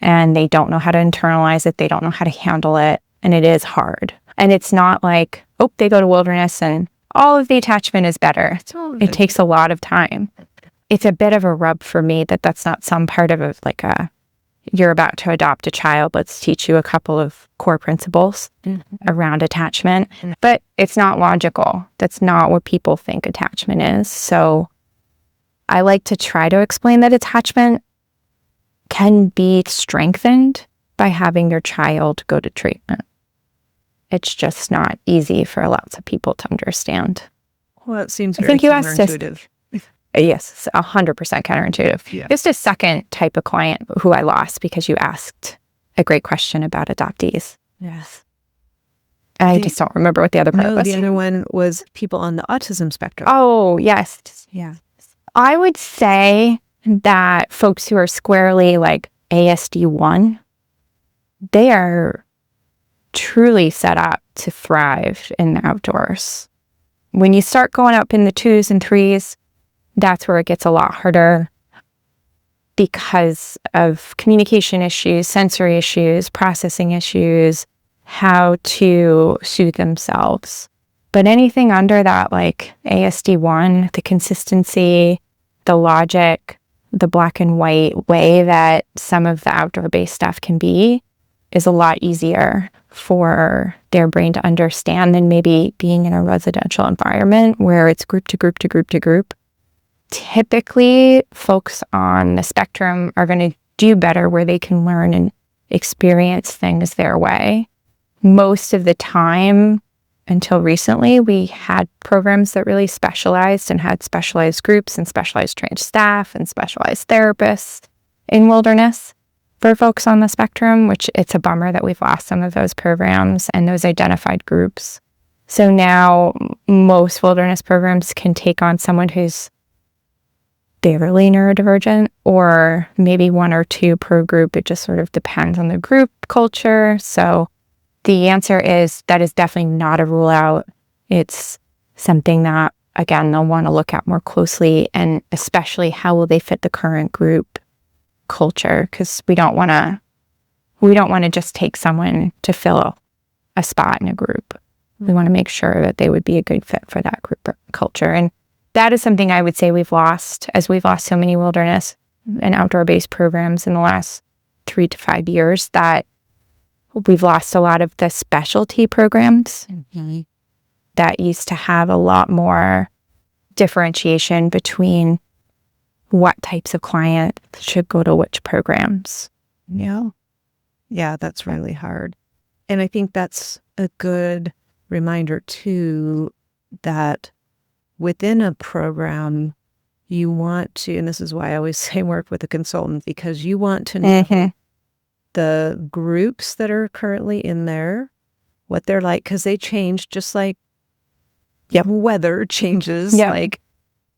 And they don't know how to internalize it. They don't know how to handle it. And it is hard. And it's not like, oh, they go to wilderness and all of the attachment is better. It takes a lot of time. It's a bit of a rub for me that that's not some part of you're about to adopt a child. Let's teach you a couple of core principles around attachment. But it's not logical. That's not what people think attachment is. So I like to try to explain that attachment can be strengthened by having your child go to treatment. It's just not easy for lots of people to understand. Well, it seems very counterintuitive. Yes, 100% counterintuitive. Yeah. Just a second type of client who I lost because you asked a great question about adoptees. Yes. I just don't remember what the other part was. The other one was people on the autism spectrum. Oh, yes. Yeah. I would say that folks who are squarely like ASD1, they are truly set up to thrive in the outdoors. when you start going up in the 2s and 3s, that's where it gets a lot harder because of communication issues, sensory issues, processing issues, how to soothe themselves. But anything under that, like ASD1, the consistency, the logic, the black and white way that some of the outdoor-based stuff can be is a lot easier for their brain to understand than maybe being in a residential environment where it's group to group to group to group. Typically, folks on the spectrum are going to do better where they can learn and experience things their way. Most of the time, until recently, we had programs that really specialized and had specialized groups and specialized trained staff and specialized therapists in wilderness for folks on the spectrum, which it's a bummer that we've lost some of those programs and those identified groups. So now most wilderness programs can take on someone who's barely neurodivergent, or maybe 1 or 2 per group. It just sort of depends on the group culture. So the answer is that is definitely not a rule out. It's something that, again, they'll want to look at more closely, and especially how will they fit the current group culture, because we don't want to just take someone to fill a spot in a group. We want to make sure that they would be a good fit for that group culture. And that is something I would say we've lost, as we've lost so many wilderness and outdoor-based programs in the last 3 to 5 years, that we've lost a lot of the specialty programs that used to have a lot more differentiation between what types of clients should go to which programs. Yeah. Yeah, that's really hard. And I think that's a good reminder, too, that within a program, you want to, and this is why I always say work with a consultant, because you want to know the groups that are currently in there, what they're like, because they change just like weather changes, like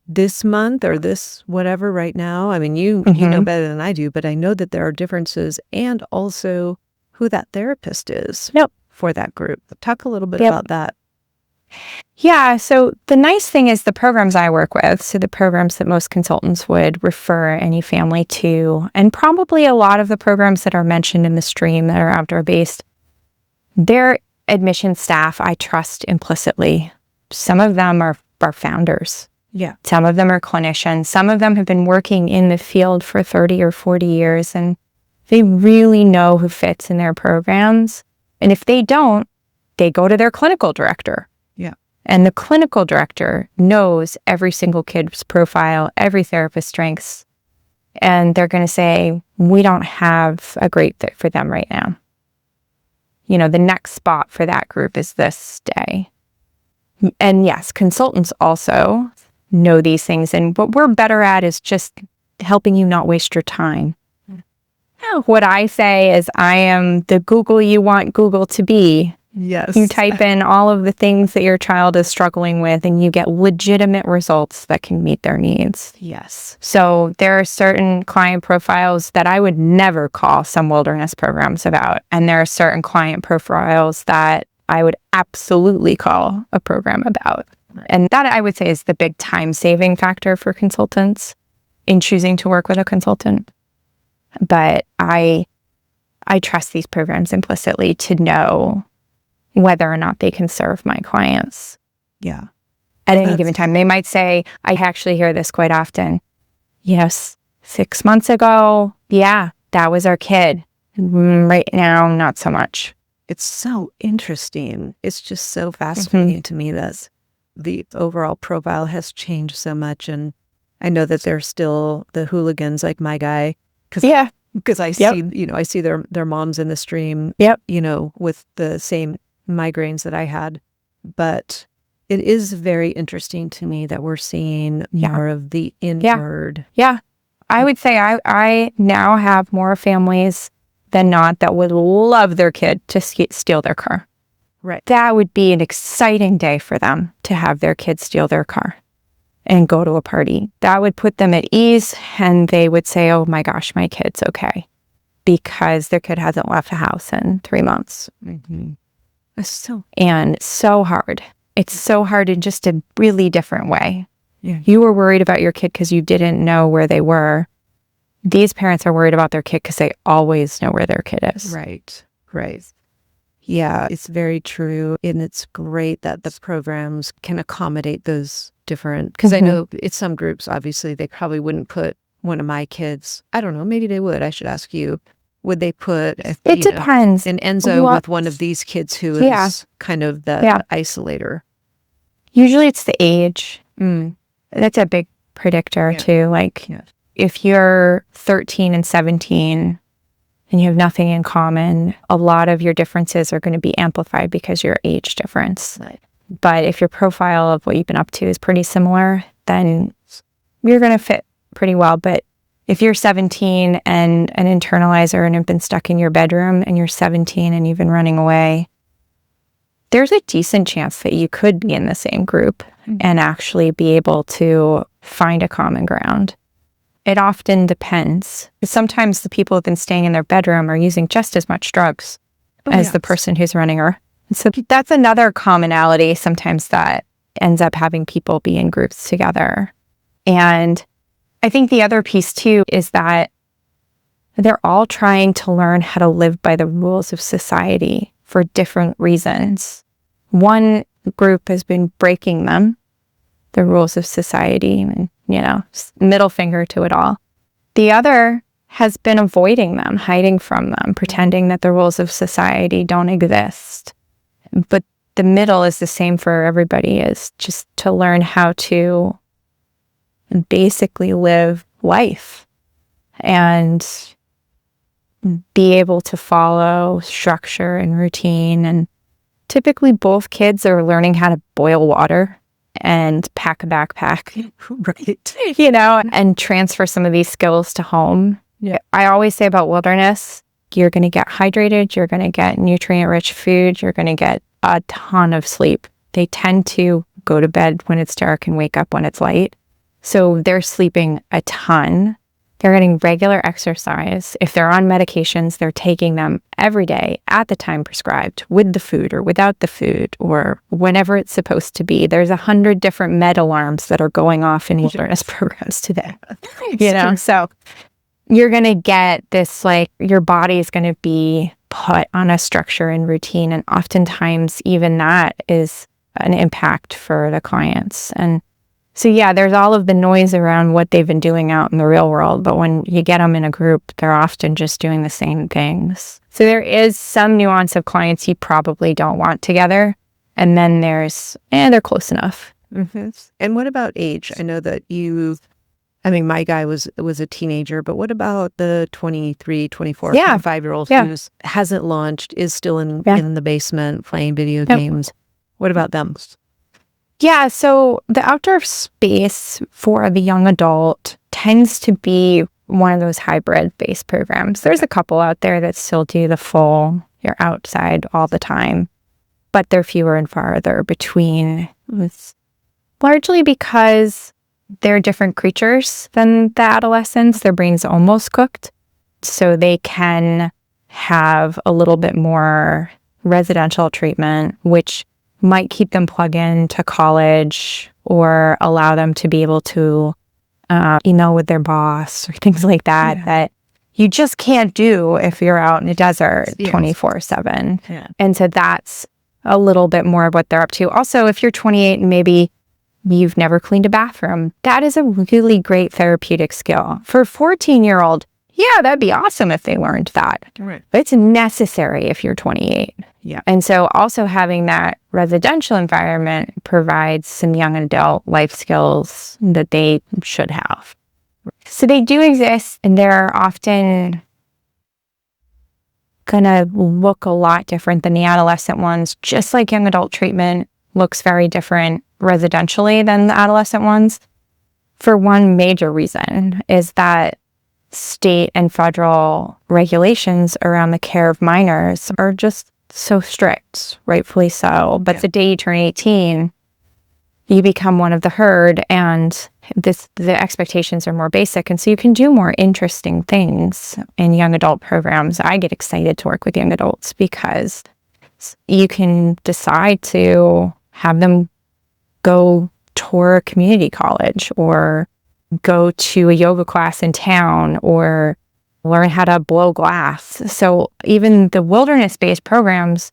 this month or this whatever right now. I mean, you know better than I do, but I know that there are differences, and also who that therapist is for that group. Talk a little bit about that. Yeah, so the nice thing is the programs I work with, so the programs that most consultants would refer any family to, and probably a lot of the programs that are mentioned in the stream that are outdoor-based, their admission staff I trust implicitly. Some of them are founders. Yeah. Some of them are clinicians. Some of them have been working in the field for 30 or 40 years, and they really know who fits in their programs. And if they don't, they go to their clinical director. Yeah. And the clinical director knows every single kid's profile, every therapist's strengths. And they're going to say, we don't have a great fit for them right now. You know, the next spot for that group is this day. And yes, consultants also know these things. And what we're better at is just helping you not waste your time. What I say is I am the Google you want Google to be. Yes. You type in all of the things that your child is struggling with, and you get legitimate results that can meet their needs. Yes. So there are certain client profiles that I would never call some wilderness programs about. And there are certain client profiles that I would absolutely call a program about. And that, I would say, is the big time-saving factor for consultants in choosing to work with a consultant. But I trust these programs implicitly to know whether or not they can serve my clients. Yeah. At any given time. They might say, I actually hear this quite often. Yes, 6 months ago, yeah, that was our kid. Right now, not so much. It's so interesting. It's just so fascinating to me that the overall profile has changed so much. And I know that they're still the hooligans, like my guy. Because I see, I see their moms in the stream, with the same migraines that I had. But it is very interesting to me that we're seeing more of the inward. Yeah. I would say I now have more families than not that would love their kid to steal their car. Right. That would be an exciting day for them to have their kid steal their car and go to a party. That would put them at ease, and they would say, oh my gosh, my kid's okay, because their kid hasn't left the house in 3 months. Mm-hmm. It's so hard. It's so hard in just a really different way. Yeah. You were worried about your kid because you didn't know where they were. These parents are worried about their kid because they always know where their kid is. Right. Yeah, it's very true. And it's great that the programs can accommodate those different, because I know it's some groups, obviously, they probably wouldn't put one of my kids. I don't know, maybe they would. I should ask you. Would they put It depends. an Enzo with one of these kids who is kind of the isolator? Usually it's the age. That's a big predictor too. Like if you're 13 and 17 and you have nothing in common, a lot of your differences are going to be amplified because of your age difference. Right. But if your profile of what you've been up to is pretty similar, then you're going to fit pretty well. But if you're 17 and an internalizer and have been stuck in your bedroom, and you're 17 and you've been running away, there's a decent chance that you could be in the same group and actually be able to find a common ground. It often depends. Sometimes the people who've been staying in their bedroom are using just as much drugs as the person who's running her. So that's another commonality sometimes that ends up having people be in groups together. And I think the other piece too is that they're all trying to learn how to live by the rules of society for different reasons. One group has been breaking them, the rules of society, and, middle finger to it all. The other has been avoiding them, hiding from them, pretending that the rules of society don't exist. But the middle is the same for everybody, is just to learn how to basically live life and be able to follow structure and routine. And typically both kids are learning how to boil water and pack a backpack, right? And transfer some of these skills to home. Yeah. I always say about wilderness, you're going to get hydrated, you're going to get nutrient-rich food, you're going to get a ton of sleep. They tend to go to bed when it's dark and wake up when it's light. So they're sleeping a ton. They're getting regular exercise. If they're on medications, they're taking them every day at the time prescribed, with the food or without the food, or whenever it's supposed to be. There's 100 different med alarms that are going off in wilderness programs today. So you're going to get this, like, your body is going to be put on a structure and routine. And oftentimes even that is an impact for the clients. And so, there's all of the noise around what they've been doing out in the real world. But when you get them in a group, they're often just doing the same things. So there is some nuance of clients you probably don't want together. And then there's, they're close enough. And what about age? I know that my guy was a teenager, but what about the 23, 24, 25-year-old who hasn't launched, is still in the basement playing video games? What about them? Yeah, so the outdoor space for the young adult tends to be one of those hybrid-based programs. There's a couple out there that still do the full, you're outside all the time, but they're fewer and farther between. It's largely because they're different creatures than the adolescents. Their brain's almost cooked, so they can have a little bit more residential treatment, which might keep them plugged in to college or allow them to be able to email with their boss or things like that, that you just can't do if you're out in the desert 24/7. Yeah. And so that's a little bit more of what they're up to. Also, if you're 28 and maybe you've never cleaned a bathroom, that is a really great therapeutic skill. For a 14-year-old, that'd be awesome if they learned that. Right. But it's necessary if you're 28. Yeah. And so also having that residential environment provides some young adult life skills that they should have. So they do exist, and they're often going to look a lot different than the adolescent ones, just like young adult treatment looks very different residentially than the adolescent ones. For one major reason is that state and federal regulations around the care of minors are just so strict, rightfully so. But the day you turn 18, you become one of the herd, and the expectations are more basic. And so you can do more interesting things in young adult programs. I get excited to work with young adults because you can decide to have them go tour a community college or go to a yoga class in town or learn how to blow glass. So even the wilderness-based programs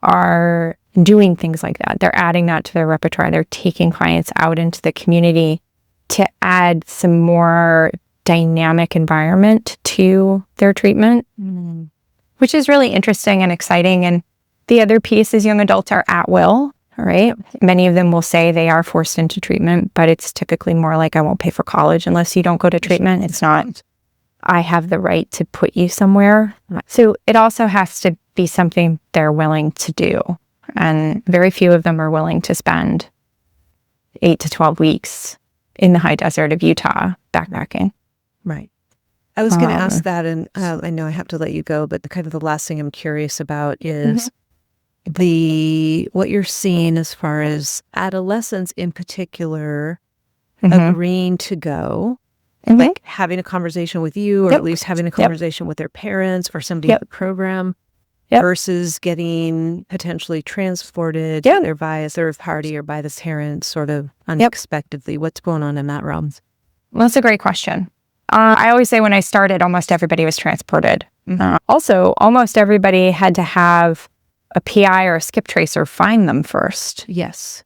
are doing things like that. They're adding that to their repertoire. They're taking clients out into the community to add some more dynamic environment to their treatment, which is really interesting and exciting. And the other piece is young adults are at will, right? Many of them will say they are forced into treatment, but it's typically more like, I won't pay for college unless you don't go to treatment. It's not, I have the right to put you somewhere. So it also has to be something they're willing to do. And very few of them are willing to spend 8 to 12 weeks in the high desert of Utah backpacking. Right. I was going to ask that, and I know I have to let you go, but the last thing I'm curious about is what you're seeing as far as adolescents in particular agreeing to go, like having a conversation with you, or at least having a conversation with their parents or somebody at the program, versus getting potentially transported either by a third party or by the parents sort of unexpectedly. What's going on in that realm? Well, that's a great question. I always say when I started, almost everybody was transported. Also, almost everybody had to have a PI or a skip tracer find them first. Yes.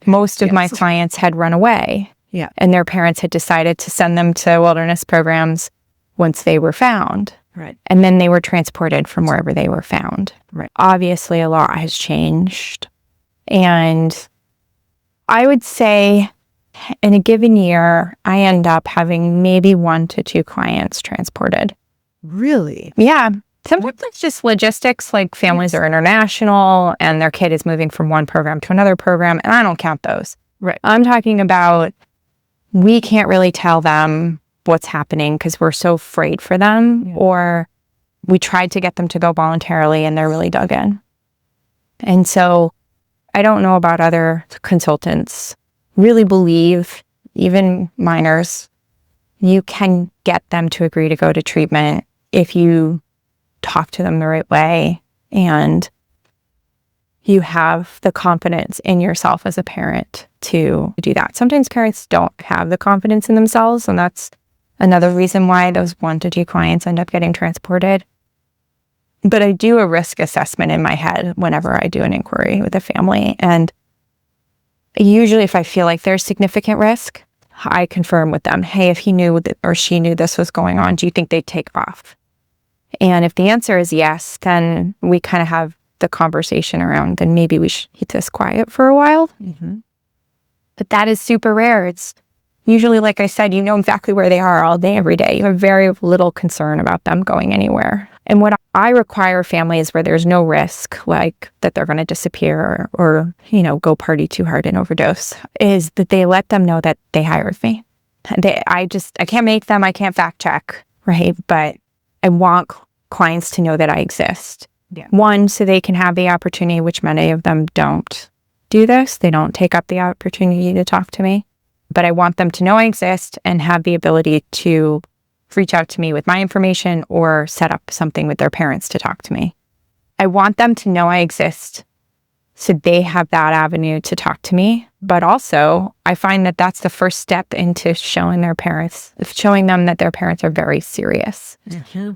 Most of my clients had run away. Yeah. And their parents had decided to send them to wilderness programs once they were found. Right. And then they were transported from wherever they were found. Right. Obviously, a lot has changed. And I would say in a given year, I end up having maybe 1 to 2 clients transported. Really? Yeah. Sometimes it's just logistics, like families are international and their kid is moving from one program to another program, and I don't count those. Right. I'm talking about we can't really tell them what's happening because we're so afraid for them, or we tried to get them to go voluntarily and they're really dug in. And so I don't know about other consultants. Really believe, even minors, you can get them to agree to go to treatment if you talk to them the right way and you have the confidence in yourself as a parent to do that. Sometimes parents don't have the confidence in themselves, and that's another reason why those 1 to 2 clients end up getting transported. But I do a risk assessment in my head whenever I do an inquiry with a family. And usually if I feel like there's significant risk, I confirm with them, hey, if he knew or she knew this was going on, do you think they'd take off? And if the answer is yes, then we kind of have the conversation around, then maybe we should keep this quiet for a while. But that is super rare. It's usually, like I said, you know exactly where they are all day, every day. You have very little concern about them going anywhere. And what I require families where there's no risk, like that they're going to disappear or, go party too hard and overdose, is that they let them know that they hired me. I can't make them, I can't fact check, right? But I want clients to know that I exist. Yeah. One, so they can have the opportunity, which many of them don't do this. They don't take up the opportunity to talk to me. But I want them to know I exist and have the ability to reach out to me with my information or set up something with their parents to talk to me. I want them to know I exist so they have that avenue to talk to me. But also, I find that that's the first step into showing them that their parents are very serious.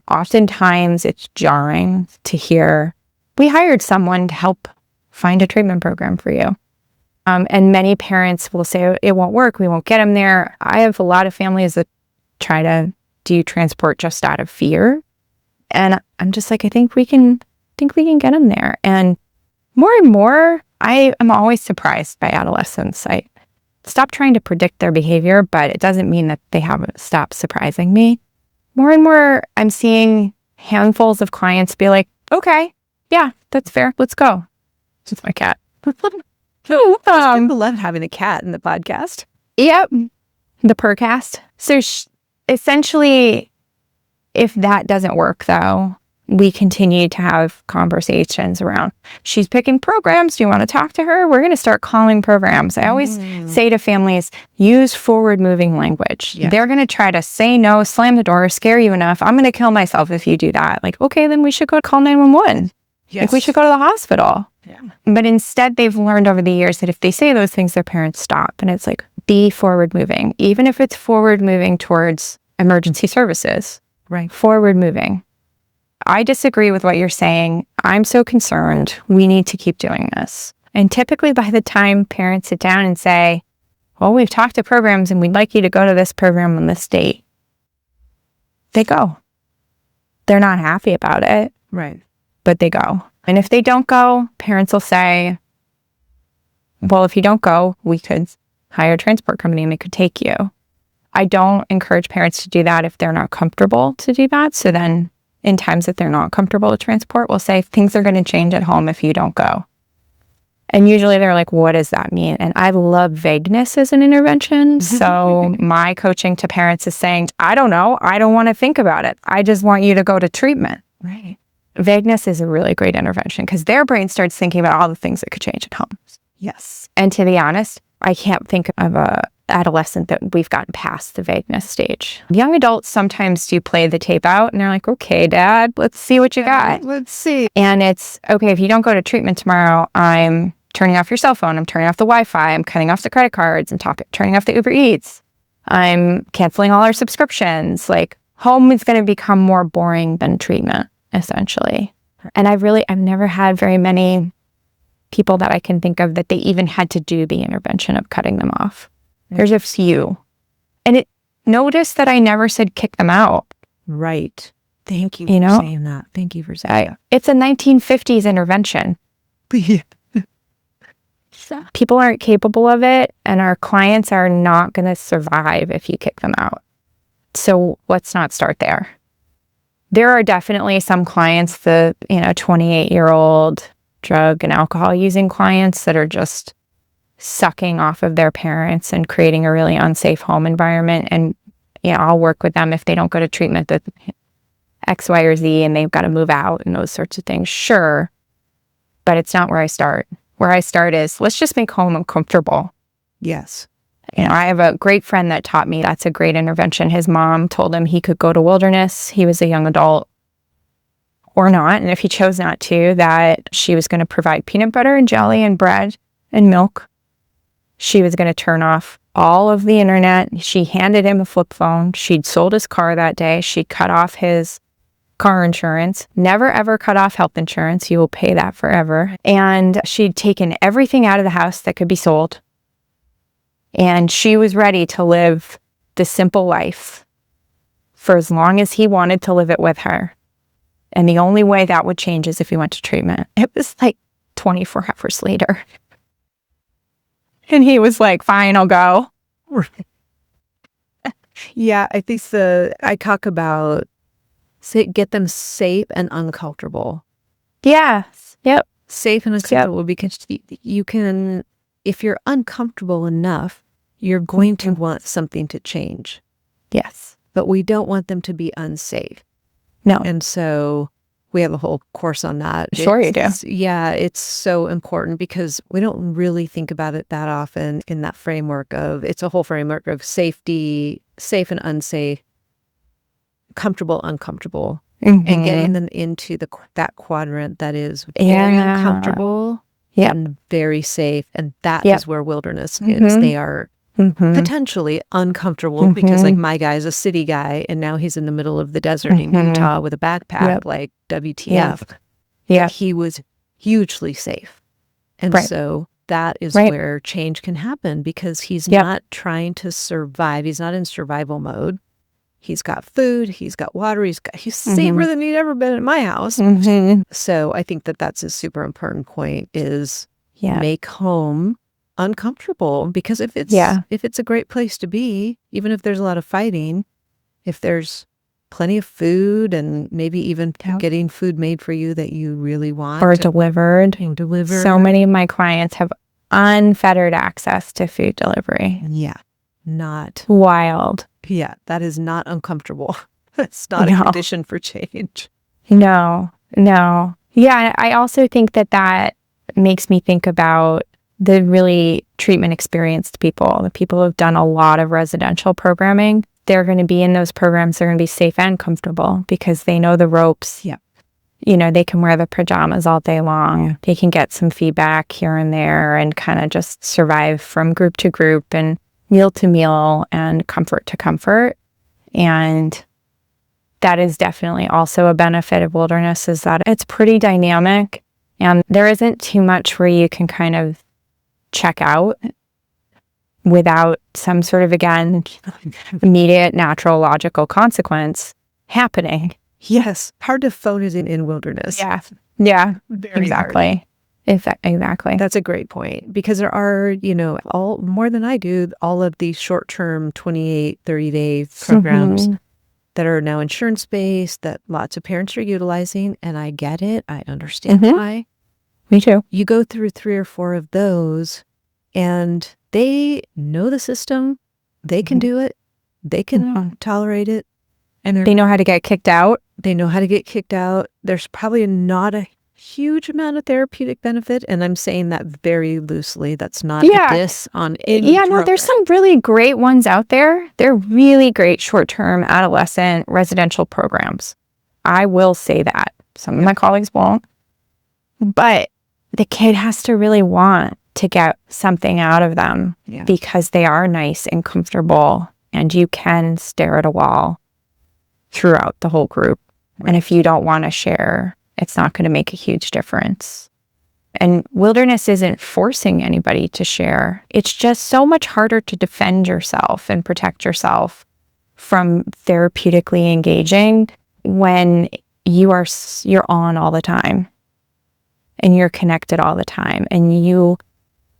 Oftentimes, it's jarring to hear, we hired someone to help find a treatment program for you. And many parents will say, it won't work, we won't get them there. I have a lot of families that try to do transport just out of fear. And I'm just like, I think we can get them there. And more, I am always surprised by adolescents. I stop trying to predict their behavior, but it doesn't mean that they haven't stopped surprising me. More and more, I'm seeing handfuls of clients be like, okay, yeah, that's fair, let's go. It's my cat. People love having a cat in the podcast. Yep. The Purrcast. So essentially, if that doesn't work, though, we continue to have conversations around, she's picking programs. Do you want to talk to her? We're going to start calling programs. I always say to families, use forward-moving language. Yeah. They're going to try to say no, slam the door, scare you enough. I'm going to kill myself if you do that. Like, okay, then we should go call 911. Like, we should go to the hospital. Yeah. But instead, they've learned over the years that if they say those things, their parents stop. And it's like, be forward moving, even if it's forward moving towards emergency services. Right. Forward moving. I disagree with what you're saying. I'm so concerned. We need to keep doing this. And typically by the time parents sit down and say, well, we've talked to programs and we'd like you to go to this program on this date, they go. They're not happy about it. Right. But they go. And if they don't go, parents will say, well, if you don't go, we could hire a transport company and they could take you. I don't encourage parents to do that if they're not comfortable to do that. So then in times that they're not comfortable to transport, we'll say things are going to change at home if you don't go. And usually they're like, what does that mean? And I love vagueness as an intervention. So my coaching to parents is saying, I don't know. I don't want to think about it. I just want you to go to treatment. Right. Vagueness is a really great intervention because their brain starts thinking about all the things that could change at home. Yes. And to be honest, I can't think of a adolescent that we've gotten past the vagueness stage. Young adults sometimes do play the tape out and they're like, okay, Dad, let's see what you got. Let's see. And it's, okay, if you don't go to treatment tomorrow, I'm turning off your cell phone. I'm turning off the Wi-Fi. I'm cutting off the credit cards and turning off the Uber Eats. I'm canceling all our subscriptions. Like, home is going to become more boring than treatment, essentially. And I've never had very many people that I can think of that they even had to do the intervention of cutting them off. There's a few. And notice that I never said kick them out. Right. Thank you for saying that. Thank you for saying that. It's a 1950s intervention. Yeah. People aren't capable of it, and our clients are not going to survive if you kick them out. So let's not start there. There are definitely some clients, the 28-year-old drug and alcohol using clients that are just sucking off of their parents and creating a really unsafe home environment. And I'll work with them if they don't go to treatment with X, Y, or Z and they've got to move out and those sorts of things. Sure. But it's not where I start. Where I start is, let's just make home uncomfortable. Yes. I have a great friend that taught me that's a great intervention. His mom told him he could go to Wilderness. He was a young adult or not. And if he chose not to, that she was going to provide peanut butter and jelly and bread and milk. She was going to turn off all of the internet. She handed him a flip phone. She'd sold his car that day. She cut off his car insurance, never ever cut off health insurance. You will pay that forever. And she'd taken everything out of the house that could be sold. And she was ready to live the simple life for as long as he wanted to live it with her. And the only way that would change is if he went to treatment. It was like 24 hours later. And he was like, fine, I'll go. Yeah, I think I talk about get them safe and uncomfortable. Yes. Yep. Safe and uncomfortable because you can, if you're uncomfortable enough, you're going to want something to change. Yes. But we don't want them to be unsafe. No. And so we have a whole course on that. Sure you do. Yeah, it's so important because we don't really think about it that often in that framework of, it's a whole framework of safety, safe and unsafe, comfortable, uncomfortable, and getting them into that quadrant that is very uncomfortable and very safe. And that is where Wilderness is. They are potentially uncomfortable because like my guy's a city guy and now he's in the middle of the desert in Utah with a backpack, like WTF. Yeah. He was hugely safe. And so that is where change can happen because he's not trying to survive. He's not in survival mode. He's got food, he's got water, he's safer than he'd ever been at my house. So I think that's a super important point is make home uncomfortable because if it's a great place to be, even if there's a lot of fighting, if there's plenty of food and maybe even getting food made for you that you really want. Or delivered. So many of my clients have unfettered access to food delivery. Yeah. Not wild. Yeah, that is not uncomfortable. It's not a condition for change. No. Yeah, I also think that makes me think about the really treatment experienced people, the people who've done a lot of residential programming. They're going to be in those programs. They're going to be safe and comfortable because they know the ropes. Yeah. they can wear the pajamas all day long. They can get some feedback here and there and kind of just survive from group to group and meal to meal and comfort to comfort. And that is definitely also a benefit of wilderness, is that it's pretty dynamic and there isn't too much where you can kind of check out without some sort of, again, immediate, natural, logical consequence happening. Yes. Hard to phone it in wilderness. Yeah. Yeah. Very exactly. Exactly. That's a great point, because there are, all more than I do, all of these short-term 28, 30-day programs that are now insurance-based that lots of parents are utilizing. And I get it. I understand why. Me too. You go through 3 or 4 of those and they know the system. They can do it. They can tolerate it. And they know how to get kicked out. They know how to get kicked out. There's probably not a huge amount of therapeutic benefit. And I'm saying that very loosely. That's not a diss on any no, there's some really great ones out there. They're really great short-term adolescent residential programs. I will say that. Some of my colleagues won't. But the kid has to really want to get something out of them because they are nice and comfortable, and you can stare at a wall throughout the whole group. Right. And if you don't want to share, it's not going to make a huge difference. And wilderness isn't forcing anybody to share. It's just so much harder to defend yourself and protect yourself from therapeutically engaging when you're on all the time and you're connected all the time and you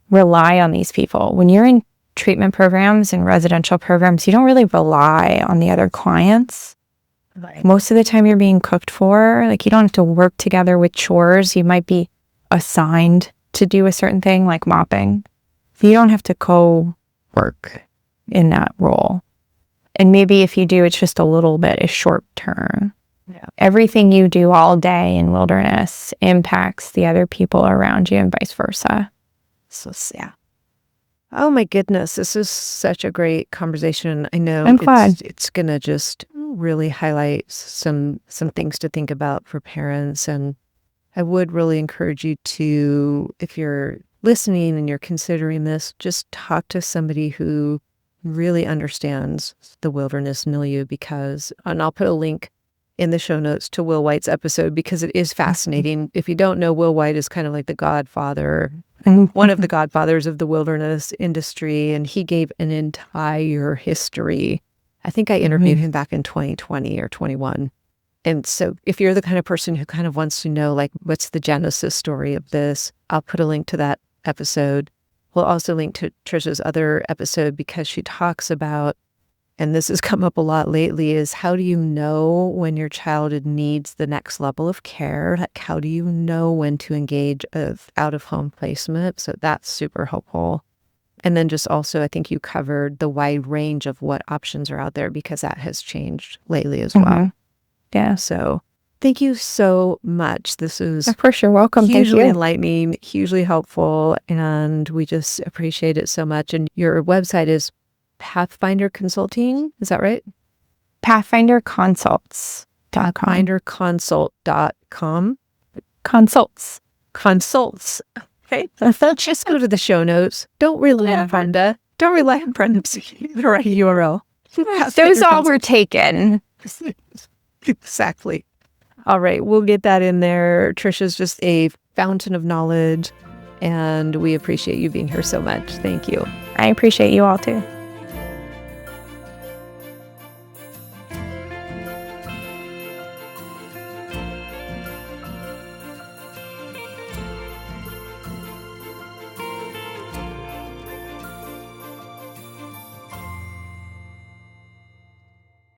rely on these people. When you're in treatment programs and residential programs, you don't really rely on the other clients. Right. Most of the time you're being cooked for. Like, you don't have to work together with chores. You might be assigned to do a certain thing, like mopping. You don't have to co-work in that role. And maybe if you do, it's just a little bit, is short term. Yeah. Everything you do all day in wilderness impacts the other people around you and vice versa. So, yeah. Oh my goodness, this is such a great conversation. I know I'm glad. It's going to just really highlight some things to think about for parents. And I would really encourage you to, if you're listening and you're considering this, just talk to somebody who really understands the wilderness milieu, and I'll put a link in the show notes to Will White's episode, because it is fascinating. If you don't know, Will White is kind of like the godfather, one of the godfathers of the wilderness industry, and he gave an entire history. I think I interviewed him back in 2020 or 21. And so if you're the kind of person who kind of wants to know, like, what's the genesis story of this, I'll put a link to that episode. We'll also link to Trish's other episode, because she talks about, and this has come up a lot lately, is how do you know when your child needs the next level of care? Like, how do you know when to engage of out-of-home placement? So that's super helpful. And then just also, I think you covered the wide range of what options are out there, because that has changed lately as well. Yeah. So thank you so much. This is, of course, you're welcome. Hugely Thank you. Enlightening, hugely helpful, and we just appreciate it so much. And your website is Pathfinder Consulting, is that right? Pathfinder Consults.com. PathfinderConsult.com. Consults. Okay. Just go to the show notes. Don't rely on Brenda. Don't rely on Brenda's right URL. Those all were taken. Exactly. All right. We'll get that in there. Trisha's just a fountain of knowledge, and we appreciate you being here so much. Thank you. I appreciate you all too.